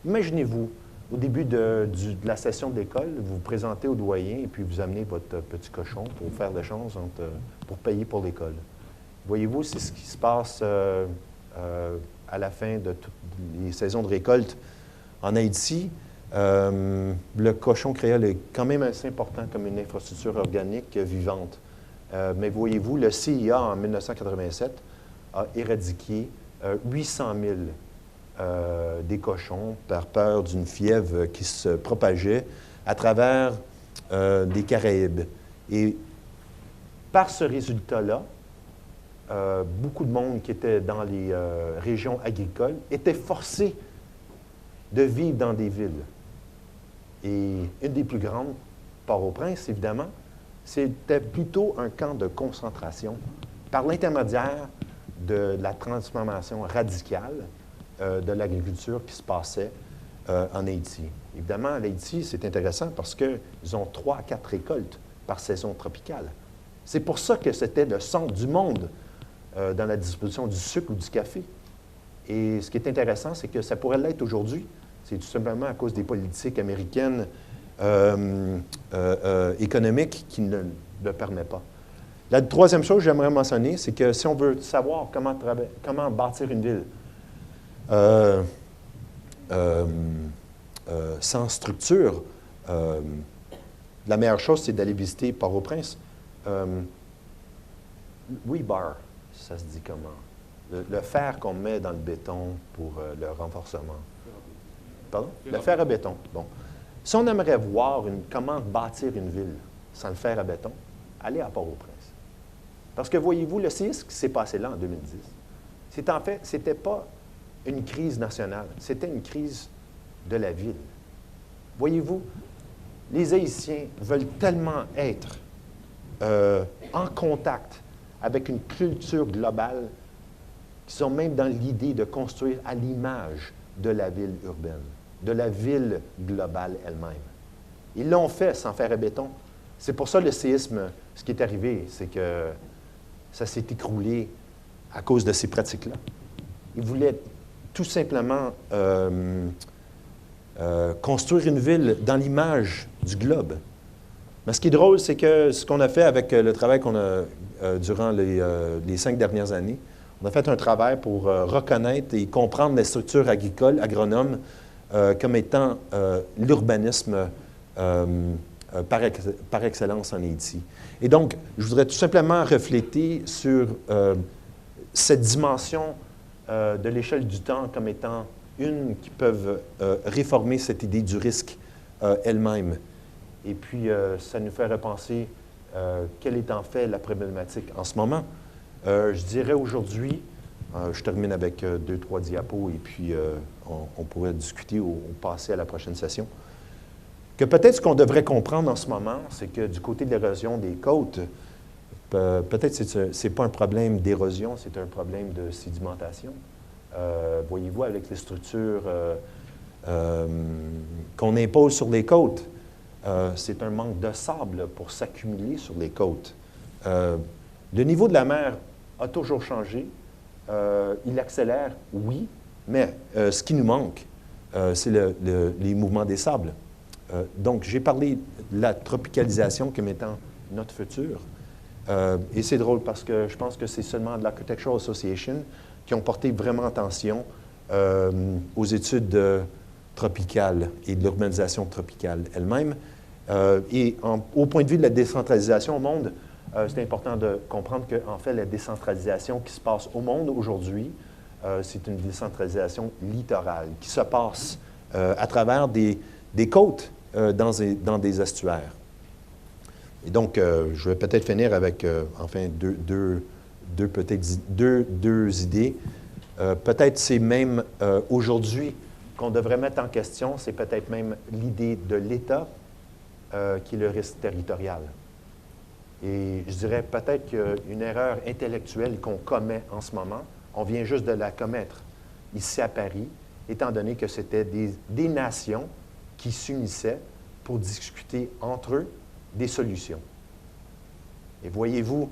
Imaginez-vous, au début de la session d'école, vous vous présentez au doyen et puis vous amenez votre petit cochon pour faire l'échange pour payer pour l'école. Voyez-vous, c'est ce qui se passe à la fin de toutes les saisons de récolte. En Haïti, le cochon créole est quand même assez important comme une infrastructure organique vivante. Mais voyez-vous, le CIA, en 1987, a éradiqué 800 000 des cochons par peur d'une fièvre qui se propageait à travers des Caraïbes. Et par ce résultat-là, beaucoup de monde qui était dans les régions agricoles était forcé de vivre dans des villes. Et une des plus grandes, Port-au-Prince, évidemment, c'était plutôt un camp de concentration par l'intermédiaire de la transformation radicale de l'agriculture qui se passait en Haïti. Évidemment, l'Haïti, c'est intéressant parce qu'ils ont 3 à 4 récoltes par saison tropicale. C'est pour ça que c'était le centre du monde dans la distribution du sucre ou du café. Et ce qui est intéressant, c'est que ça pourrait l'être aujourd'hui. C'est tout simplement à cause des politiques américaines économiques qui ne le permettent pas. La troisième chose que j'aimerais mentionner, c'est que si on veut savoir comment bâtir une ville sans structure, la meilleure chose, c'est d'aller visiter Port-au-Prince. Rebar, ça se dit comment? Le fer qu'on met dans le béton pour le renforcement. Pardon? Le fer à béton. Bon. Si on aimerait voir comment bâtir une ville sans le fer à béton, allez à Port-au-Prince. Parce que voyez-vous, le séisme qui s'est passé là en 2010, c'est en fait, ce n'était pas une crise nationale, c'était une crise de la ville. Voyez-vous, les Haïtiens veulent tellement être en contact avec une culture globale qu'ils sont même dans l'idée de construire à l'image de la ville urbaine, de la ville globale elle-même. Ils l'ont fait sans fer à béton. C'est pour ça le séisme, ce qui est arrivé, c'est que ça s'est écroulé à cause de ces pratiques-là. Ils voulaient tout simplement construire une ville dans l'image du globe. Mais ce qui est drôle, c'est que ce qu'on a fait avec le travail qu'on a durant les 5 dernières années, on a fait un travail pour reconnaître et comprendre les structures agricoles, agronomes, comme étant l'urbanisme par excellence en Haïti. Et donc, je voudrais tout simplement refléter sur cette dimension de l'échelle du temps comme étant une qui peuvent réformer cette idée du risque elle-même. Et puis, ça nous fait repenser quelle est en fait la problématique en ce moment. Je dirais aujourd'hui, je termine avec 2-3 diapos et puis on pourrait discuter ou passer à la prochaine session. Que peut-être ce qu'on devrait comprendre en ce moment, c'est que du côté de l'érosion des côtes, peut-être ce n'est pas un problème d'érosion, c'est un problème de sédimentation. Voyez-vous, avec les structures qu'on impose sur les côtes, c'est un manque de sable pour s'accumuler sur les côtes. Le niveau de la mer a toujours changé. Il accélère, oui, mais ce qui nous manque, c'est les mouvements des sables. Donc, j'ai parlé de la tropicalisation comme étant notre futur. Et c'est drôle parce que je pense que c'est seulement de l'Architectural Association qui ont porté vraiment attention aux études tropicales et de l'urbanisation tropicale elle-même. Et au point de vue de la décentralisation au monde, c'est important de comprendre qu'en fait, la décentralisation qui se passe au monde aujourd'hui, c'est une décentralisation littorale qui se passe à travers des côtes dans des estuaires. Et donc, je vais peut-être finir avec, enfin, deux idées. Peut-être c'est même aujourd'hui qu'on devrait mettre en question, c'est peut-être même l'idée de l'État qui est le risque territorial. Et je dirais peut-être qu'une erreur intellectuelle qu'on commet en ce moment, on vient juste de la commettre ici à Paris, étant donné que c'était des nations qui s'unissaient pour discuter entre eux des solutions. Et voyez-vous,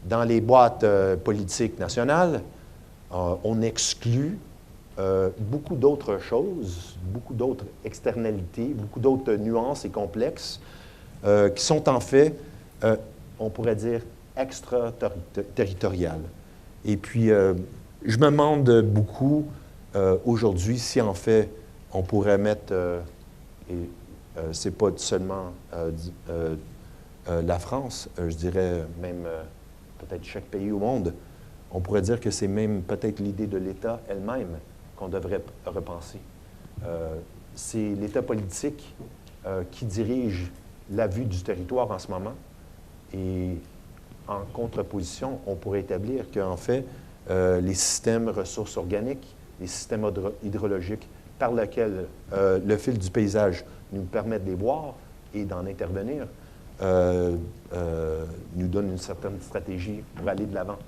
dans les boîtes politiques nationales, on exclut beaucoup d'autres choses, beaucoup d'autres externalités, beaucoup d'autres nuances et complexes qui sont en fait, on pourrait dire, extraterritoriales. Et puis, je me demande beaucoup aujourd'hui si en fait On pourrait mettre, c'est pas seulement la France, je dirais même peut-être chaque pays au monde, on pourrait dire que c'est même peut-être l'idée de l'État elle-même qu'on devrait repenser. C'est l'État politique qui dirige la vue du territoire en ce moment. Et en contreposition, on pourrait établir qu'en fait, les systèmes ressources organiques, les systèmes hydrologiques par lesquels le fil du paysage nous permet de les voir et d'en intervenir, nous donne une certaine stratégie pour aller de l'avant.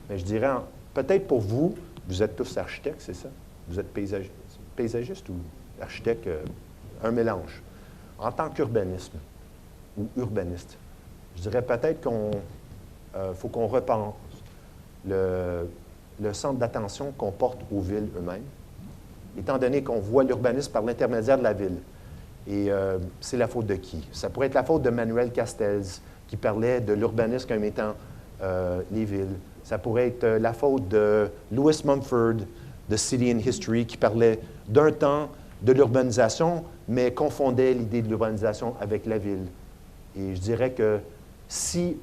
Mais je dirais, peut-être pour vous, vous êtes tous architectes, c'est ça? Vous êtes paysagiste ou architecte? Un mélange. En tant qu'urbanisme ou urbaniste, je dirais peut-être qu'on faut qu'on repense le centre d'attention qu'on porte aux villes eux-mêmes, étant donné qu'on voit l'urbanisme par l'intermédiaire de la ville. Et c'est la faute de qui? Ça pourrait être la faute de Manuel Castells, qui parlait de l'urbanisme comme étant les villes. Ça pourrait être la faute de Lewis Mumford, de City and History, qui parlait d'un temps de l'urbanisation, mais confondait l'idée de l'urbanisation avec la ville. Et je dirais que si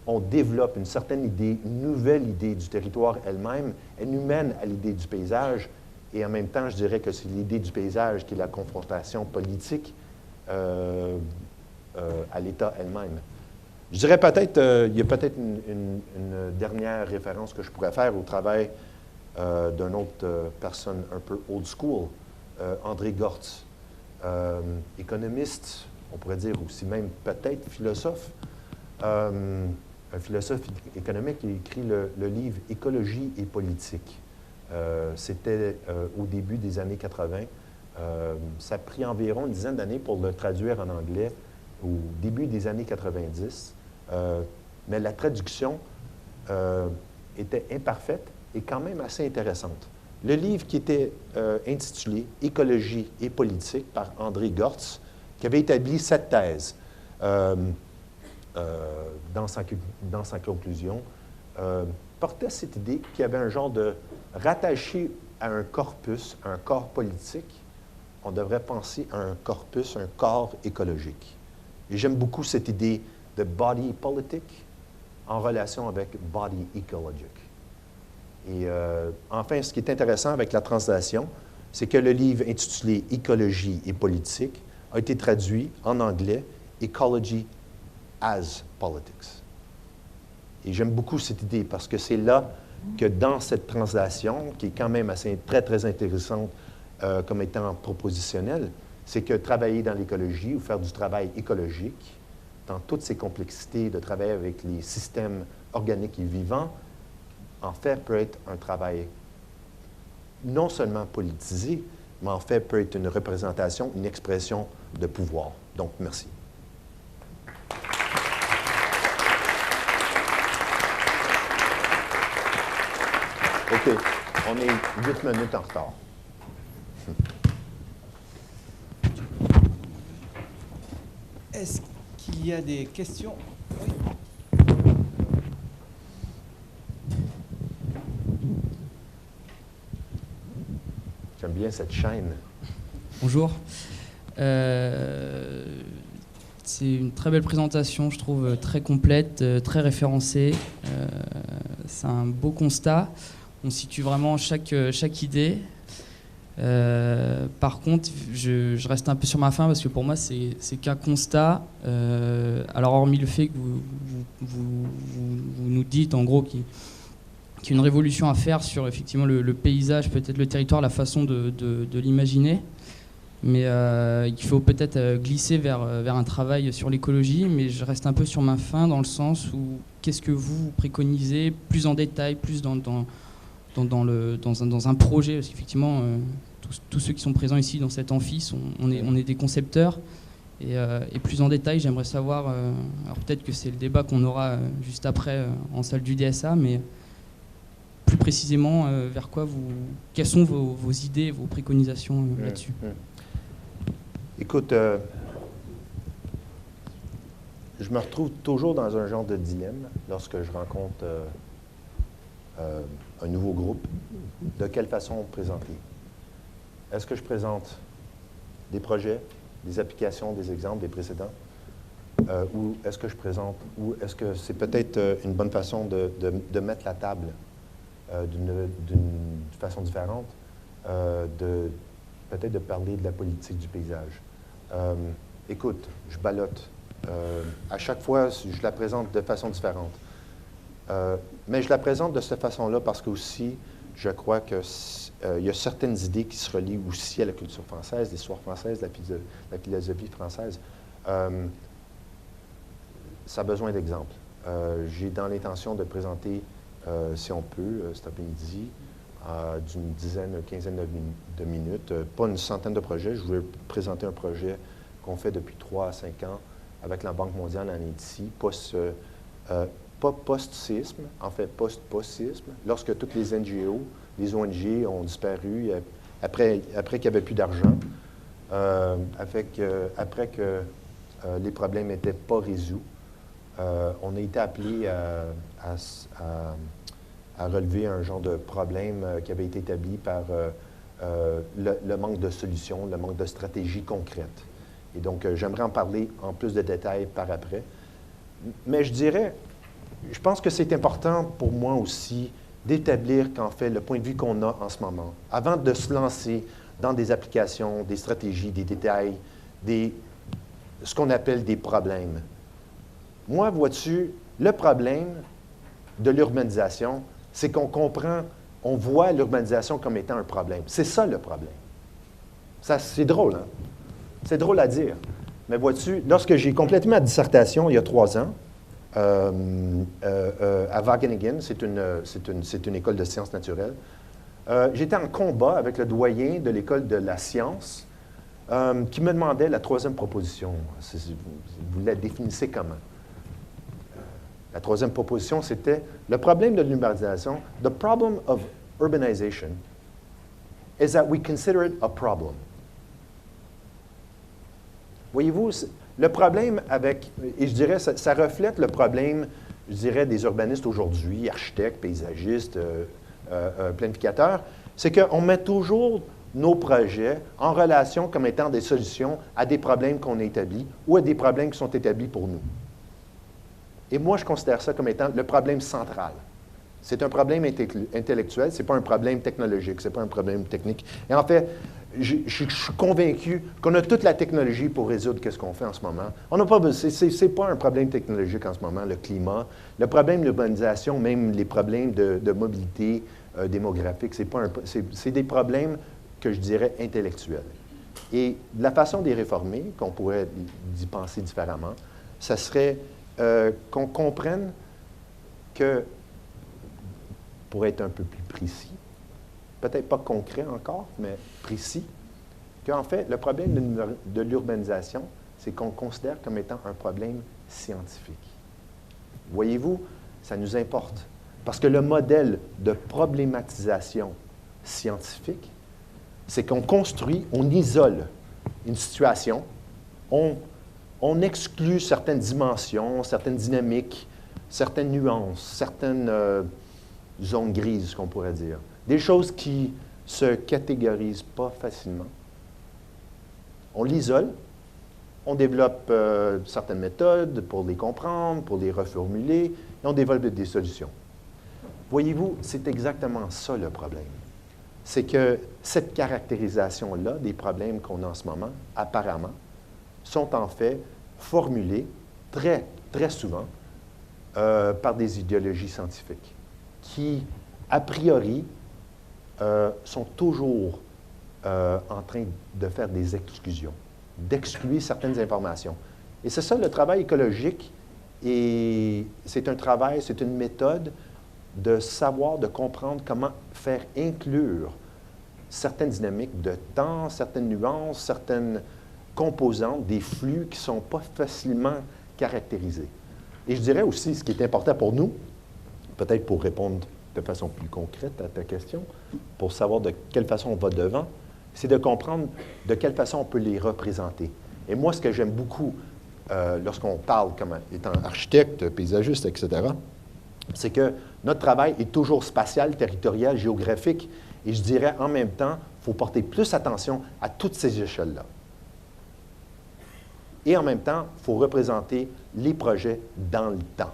on développe une certaine idée, une nouvelle idée du territoire elle-même, elle nous mène à l'idée du paysage. Et en même temps, je dirais que c'est l'idée du paysage qui est la confrontation politique à l'État elle-même. Je dirais peut-être, il y a peut-être une dernière référence que je pourrais faire au travail d'une autre personne un peu old school, André Gortz, économiste, on pourrait dire aussi même peut-être philosophe, un philosophe économique qui a écrit le livre « Écologie et politique ». C'était au début des années 80. Ça a pris environ une dizaine d'années pour le traduire en anglais au début des années 90. Mais la traduction était imparfaite et quand même assez intéressante. Le livre qui était intitulé « Écologie et politique » par André Gortz, qui avait établi cette thèse dans sa conclusion, portait cette idée qu'il y avait un genre de rattaché à un corpus, un corps politique, on devrait penser à un corpus, un corps écologique. Et j'aime beaucoup cette idée de body politic en relation avec body ecologic. Et enfin, ce qui est intéressant avec la translation, c'est que le livre intitulé « Écologie et politique » a été traduit en anglais « Ecology as Politics ». Et j'aime beaucoup cette idée parce que c'est là que dans cette translation, qui est quand même assez, très, très intéressante comme étant propositionnelle, c'est que travailler dans l'écologie ou faire du travail écologique, dans toutes ses complexités, de travailler avec les systèmes organiques et vivants, en fait, peut être un travail non seulement politisé, mais en fait, peut être une représentation, une expression de pouvoir. Donc, merci. OK. On est 8 minutes en retard. Est-ce qu'il y a des questions? Oui. J'aime bien cette chaîne. Bonjour. C'est une très belle présentation, je trouve très complète, très référencée. C'est un beau constat. On situe vraiment chaque idée. Par contre, je reste un peu sur ma faim parce que pour moi, c'est qu'un constat. Alors, hormis le fait que vous nous dites en gros qu'il y a une révolution à faire sur effectivement le paysage, peut-être le territoire, la façon de l'imaginer. Mais il faut peut-être glisser vers un travail sur l'écologie, mais je reste un peu sur ma faim dans le sens où qu'est-ce que vous préconisez plus en détail, plus dans un projet, parce qu'effectivement, tous ceux qui sont présents ici dans cet amphi, on est des concepteurs. Et plus en détail, j'aimerais savoir, alors peut-être que c'est le débat qu'on aura juste après en salle du DSA, mais plus précisément, quelles sont vos idées, vos préconisations là-dessus? Écoute, je me retrouve toujours dans un genre de dilemme lorsque je rencontre un nouveau groupe. De quelle façon présenter? est-ce que je présente des projets, des applications, des exemples, des précédents? Ou est-ce que je présente, ou est-ce que c'est peut-être une bonne façon de mettre la table d'une façon différente, peut-être de parler de la politique du paysage. Écoute, je ballotte. À chaque fois, je la présente de façon différente. Mais je la présente de cette façon-là parce que aussi, je crois qu'il y a certaines idées qui se relient aussi à la culture française, l'histoire française, la philosophie française. Ça a besoin d'exemples. J'ai dans l'intention de présenter, si on peut, cet après-midi, d'une dizaine, une quinzaine de minutes, pas une centaine de projets. Je voulais présenter un projet qu'on fait depuis 3 à 5 ans avec la Banque mondiale en Haïti, pas post-séisme, en fait post-séisme, lorsque toutes les NGO, les ONG ont disparu, après qu'il n'y avait plus d'argent, après que les problèmes n'étaient pas résolus. On a été appelé à relever un genre de problème qui avait été établi par le manque de solutions, le manque de stratégie concrète. Et donc, j'aimerais en parler en plus de détails par après. Mais je pense que c'est important pour moi aussi d'établir qu'en fait, le point de vue qu'on a en ce moment, avant de se lancer dans des applications, des stratégies, des détails, ce qu'on appelle des problèmes. Moi, vois-tu, le problème de l'urbanisation, c'est qu'on comprend, on voit l'urbanisation comme étant un problème. C'est ça le problème. C'est drôle, hein? C'est drôle à dire. Mais vois-tu, lorsque j'ai complété ma dissertation il y a 3 ans, à Wageningen, c'est une école de sciences naturelles, j'étais en combat avec le doyen de l'école de la science qui me demandait la 3e proposition. Vous la définissez comment? La 3e proposition, c'était le problème de l'urbanisation. The problem of urbanization is that we consider it a problem. Voyez-vous, le problème avec, et je dirais, ça reflète le problème, je dirais, des urbanistes aujourd'hui, architectes, paysagistes, planificateurs, c'est qu'on met toujours nos projets en relation comme étant des solutions à des problèmes qu'on a établis ou à des problèmes qui sont établis pour nous. Et moi, je considère ça comme étant le problème central. C'est un problème intellectuel, ce n'est pas un problème technologique, ce n'est pas un problème technique. Et en fait, je suis convaincu qu'on a toute la technologie pour résoudre ce qu'on fait en ce moment. On n'a pas besoin, c'est pas un problème technologique en ce moment, le climat. Le problème de l'urbanisation, même les problèmes de mobilité démographique, c'est des problèmes que je dirais intellectuels. Et la façon de les réformer, qu'on pourrait y penser différemment, ça serait qu'on comprenne que, pour être un peu plus précis, peut-être pas concret encore, mais précis, qu'en fait, le problème de l'urbanisation, c'est qu'on considère comme étant un problème scientifique. Voyez-vous, ça nous importe. Parce que le modèle de problématisation scientifique, c'est qu'on construit, on isole une situation, on exclut certaines dimensions, certaines dynamiques, certaines nuances, certaines zones grises, qu'on pourrait dire. Des choses qui ne se catégorisent pas facilement. On l'isole, on développe certaines méthodes pour les comprendre, pour les reformuler, et on développe des solutions. Voyez-vous, c'est exactement ça le problème. C'est que cette caractérisation-là des problèmes qu'on a en ce moment, apparemment, sont en fait formulés très, très souvent par des idéologies scientifiques qui, a priori, sont toujours en train de faire des exclusions, d'exclure certaines informations. Et c'est ça le travail écologique, et c'est un travail, c'est une méthode de savoir, de comprendre comment faire inclure certaines dynamiques de temps, certaines nuances, certaines composantes, des flux qui ne sont pas facilement caractérisés. Et je dirais aussi, ce qui est important pour nous, peut-être pour répondre de façon plus concrète à ta question, pour savoir de quelle façon on va devant, c'est de comprendre de quelle façon on peut les représenter. Et moi, ce que j'aime beaucoup lorsqu'on parle comme étant architecte, paysagiste, etc., c'est que notre travail est toujours spatial, territorial, géographique, Et je dirais en même temps, il faut porter plus attention à toutes ces échelles-là. Et en même temps, il faut représenter les projets dans le temps.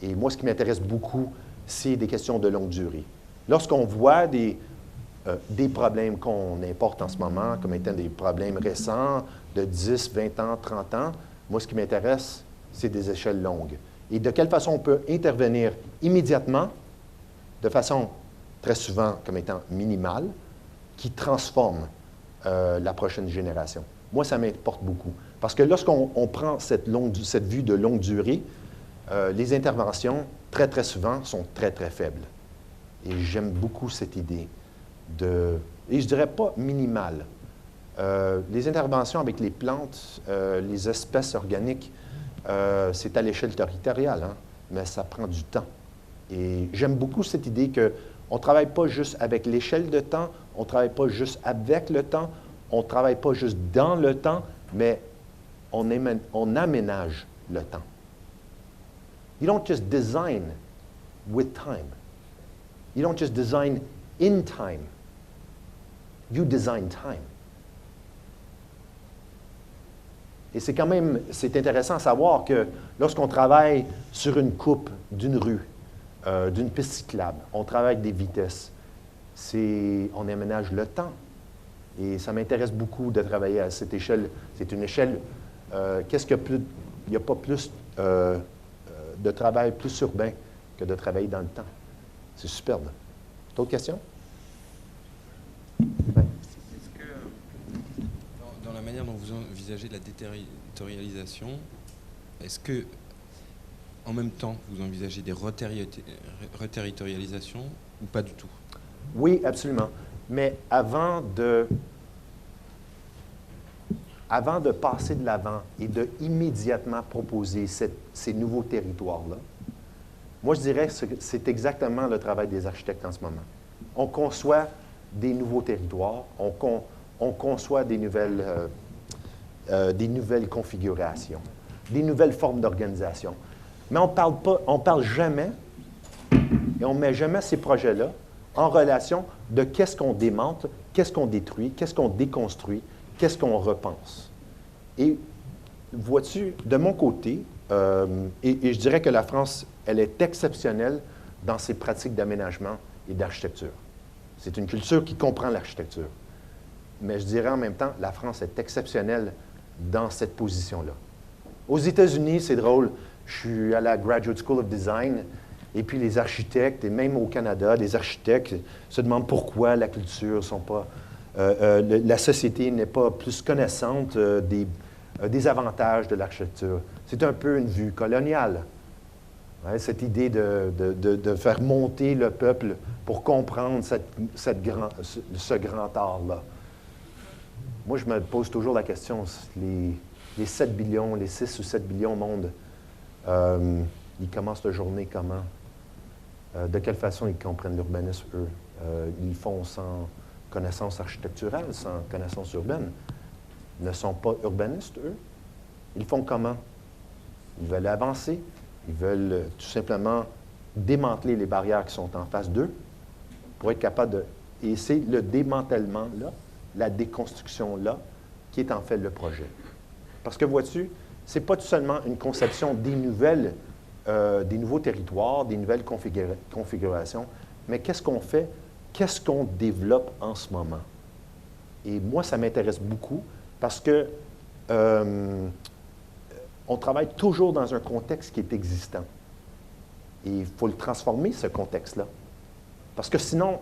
Et moi, ce qui m'intéresse beaucoup, c'est des questions de longue durée. Lorsqu'on voit des problèmes qu'on importe en ce moment comme étant des problèmes récents de 10, 20 ans, 30 ans, moi, ce qui m'intéresse, c'est des échelles longues. Et de quelle façon on peut intervenir immédiatement, de façon très souvent comme étant minimale, qui transforme la prochaine génération. Moi, ça m'importe beaucoup. Parce que lorsqu'on prend cette vue de longue durée, les interventions, très, très souvent, sont très, très faibles. Et j'aime beaucoup cette idée et je ne dirais pas minimale. Les interventions avec les plantes, les espèces organiques, c'est à l'échelle territoriale, hein, mais ça prend du temps. Et j'aime beaucoup cette idée qu'on ne travaille pas juste avec l'échelle de temps, on ne travaille pas juste avec le temps, on ne travaille pas juste dans le temps, mais on aménage le temps. You don't just design with time. You don't just design in time. You design time. Et c'est intéressant à savoir que lorsqu'on travaille sur une coupe d'une rue, d'une piste cyclable, on travaille avec des vitesses, on aménage le temps. Et ça m'intéresse beaucoup de travailler à cette échelle. C'est une échelle, il n'y a pas plus de travail plus urbain que de travailler dans le temps. C'est superbe. D'autres questions? Est-ce que, dans la manière dont vous envisagez la déterritorialisation, est-ce que, en même temps, vous envisagez des reterritorialisations ou pas du tout? Oui, absolument. Mais avant de passer de l'avant et de immédiatement proposer ces nouveaux territoires-là, moi, je dirais que c'est exactement le travail des architectes en ce moment. On conçoit des nouveaux territoires, on conçoit des nouvelles configurations, des nouvelles formes d'organisation. Mais on parle jamais, et on ne met jamais ces projets-là en relation de qu'est-ce qu'on démonte, qu'est-ce qu'on détruit, qu'est-ce qu'on déconstruit, qu'est-ce qu'on repense. Et vois-tu, de mon côté, et je dirais que la France, elle est exceptionnelle dans ses pratiques d'aménagement et d'architecture. C'est une culture qui comprend l'architecture. Mais je dirais en même temps, la France est exceptionnelle dans cette position-là. Aux États-Unis, c'est drôle, je suis à la Graduate School of Design, et puis les architectes, et même au Canada, les architectes se demandent pourquoi la culture sont pas... la société n'est pas plus connaissante des avantages de l'architecture. C'est un peu une vue coloniale. Ouais, cette idée de faire monter le peuple pour comprendre ce grand art-là. Moi, je me pose toujours la question, les 7 billions, les 6 ou 7 billions au monde, ils commencent leur journée comment? De quelle façon ils comprennent l'urbanisme, eux? Ils le font sans connaissance architecturale, sans connaissance urbaine. Ils ne sont pas urbanistes, eux. Ils font comment? Ils veulent avancer. Ils veulent tout simplement démanteler les barrières qui sont en face d'eux pour être capable de... Et c'est le démantèlement-là, la déconstruction-là, qui est en fait le projet. Parce que, vois-tu, ce n'est pas tout seulement une conception des nouveaux territoires, des nouvelles configurations, mais qu'est-ce qu'on fait? Qu'est-ce qu'on développe en ce moment? Et moi, ça m'intéresse beaucoup parce que on travaille toujours dans un contexte qui est existant. Et il faut le transformer, ce contexte-là. Parce que sinon,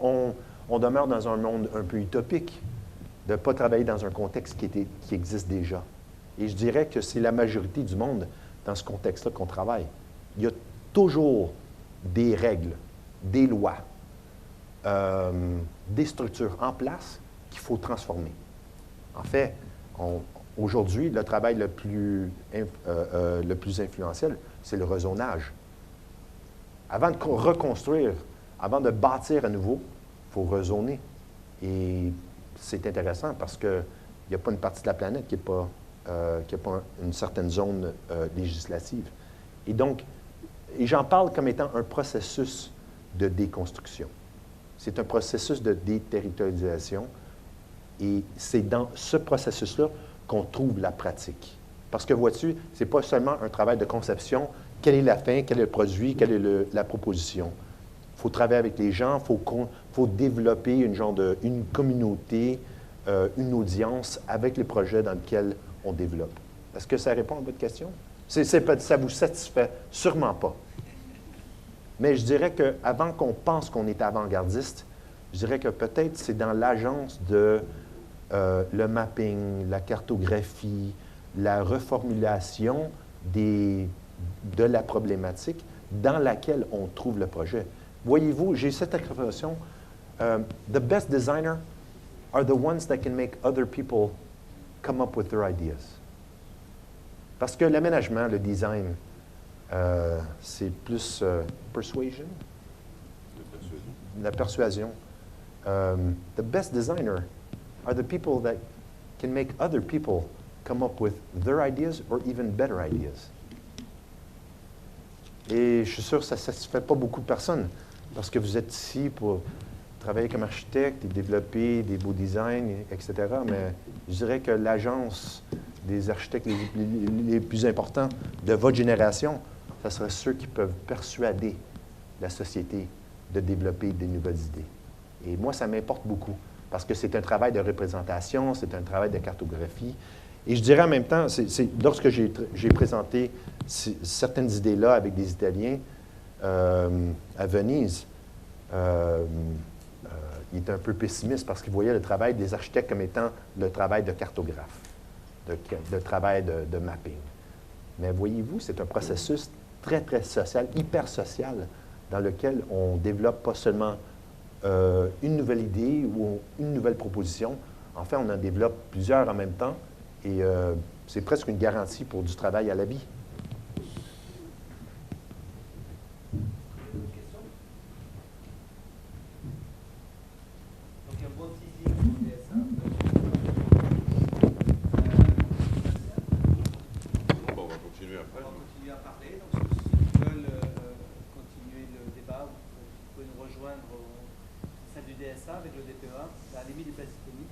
on demeure dans un monde un peu utopique, de ne pas travailler dans un contexte qui existe déjà. Et je dirais que c'est la majorité du monde dans ce contexte-là qu'on travaille. Il y a toujours des règles, des lois, des structures en place qu'il faut transformer. En fait, aujourd'hui, le travail le plus influentiel, c'est le rezonage. Avant de reconstruire, avant de bâtir à nouveau, il faut rezoner. Et c'est intéressant parce qu'il n'y a pas une partie de la planète qui n'a pas une certaine zone législative. Et donc, j'en parle comme étant un processus de déconstruction. C'est un processus de déterritorialisation et c'est dans ce processus-là qu'on trouve la pratique. Parce que, vois-tu, ce n'est pas seulement un travail de conception. Quelle est la fin, quel est le produit, quelle est la proposition? Il faut travailler avec les gens, il faut développer une communauté, une audience avec les projets dans lesquels on développe. Est-ce que ça répond à votre question? Ça vous satisfait? Sûrement pas. Mais je dirais qu'avant qu'on pense qu'on est avant-gardiste, je dirais que peut-être c'est dans l'agence de le mapping, la cartographie, la reformulation de la problématique dans laquelle on trouve le projet. Voyez-vous, j'ai cette expression, the best designers are the ones that can make other people come up with their ideas. Parce que l'aménagement, le design, c'est plus persuasion, la persuasion. The best designers are the people that can make other people come up with their ideas or even better ideas. Et je suis sûr que ça ne satisfait pas beaucoup de personnes parce que vous êtes ici pour travailler comme architecte et développer des beaux designs, etc. Mais je dirais que l'agence des architectes les plus importants de votre génération, ce serait ceux qui peuvent persuader la société de développer des nouvelles idées. Et moi, ça m'importe beaucoup parce que c'est un travail de représentation, c'est un travail de cartographie. Et je dirais en même temps, lorsque j'ai présenté certaines idées-là avec des Italiens à Venise, il était un peu pessimiste parce qu'il voyait le travail des architectes comme étant le travail de cartographe, le travail de mapping. Mais voyez-vous, c'est un processus très, très social, hyper social, dans lequel on développe pas seulement une nouvelle idée ou une nouvelle proposition. En fait, on en développe plusieurs en même temps et c'est presque une garantie pour du travail à la vie. Avec le DPEA, la limite des places disponibles.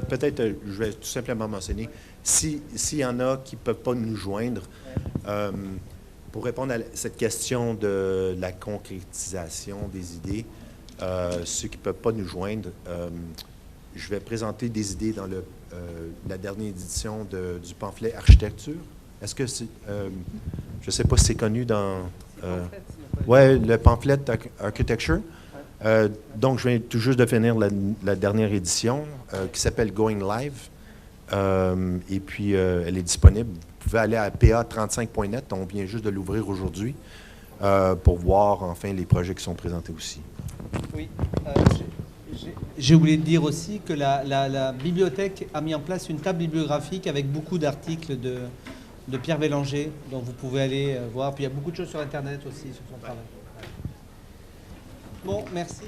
Peut-être, je vais tout simplement mentionner, s'il y en a qui ne peuvent pas nous joindre, pour répondre à cette question de la concrétisation des idées, ceux qui ne peuvent pas nous joindre, je vais présenter des idées dans la dernière édition du pamphlet Architecture. Est-ce que c'est... je ne sais pas si c'est connu dans... oui, le pamphlet Architecture. Donc, je viens tout juste de finir la dernière édition qui s'appelle Going Live. Et puis, elle est disponible. Vous pouvez aller à pa35.net. On vient juste de l'ouvrir aujourd'hui pour voir enfin les projets qui sont présentés aussi. Oui. J'ai oublié de dire aussi que la bibliothèque a mis en place une table bibliographique avec beaucoup d'articles de Pierre Bélanger, dont vous pouvez aller voir. Puis il y a beaucoup de choses sur Internet aussi sur son travail. Bon, merci.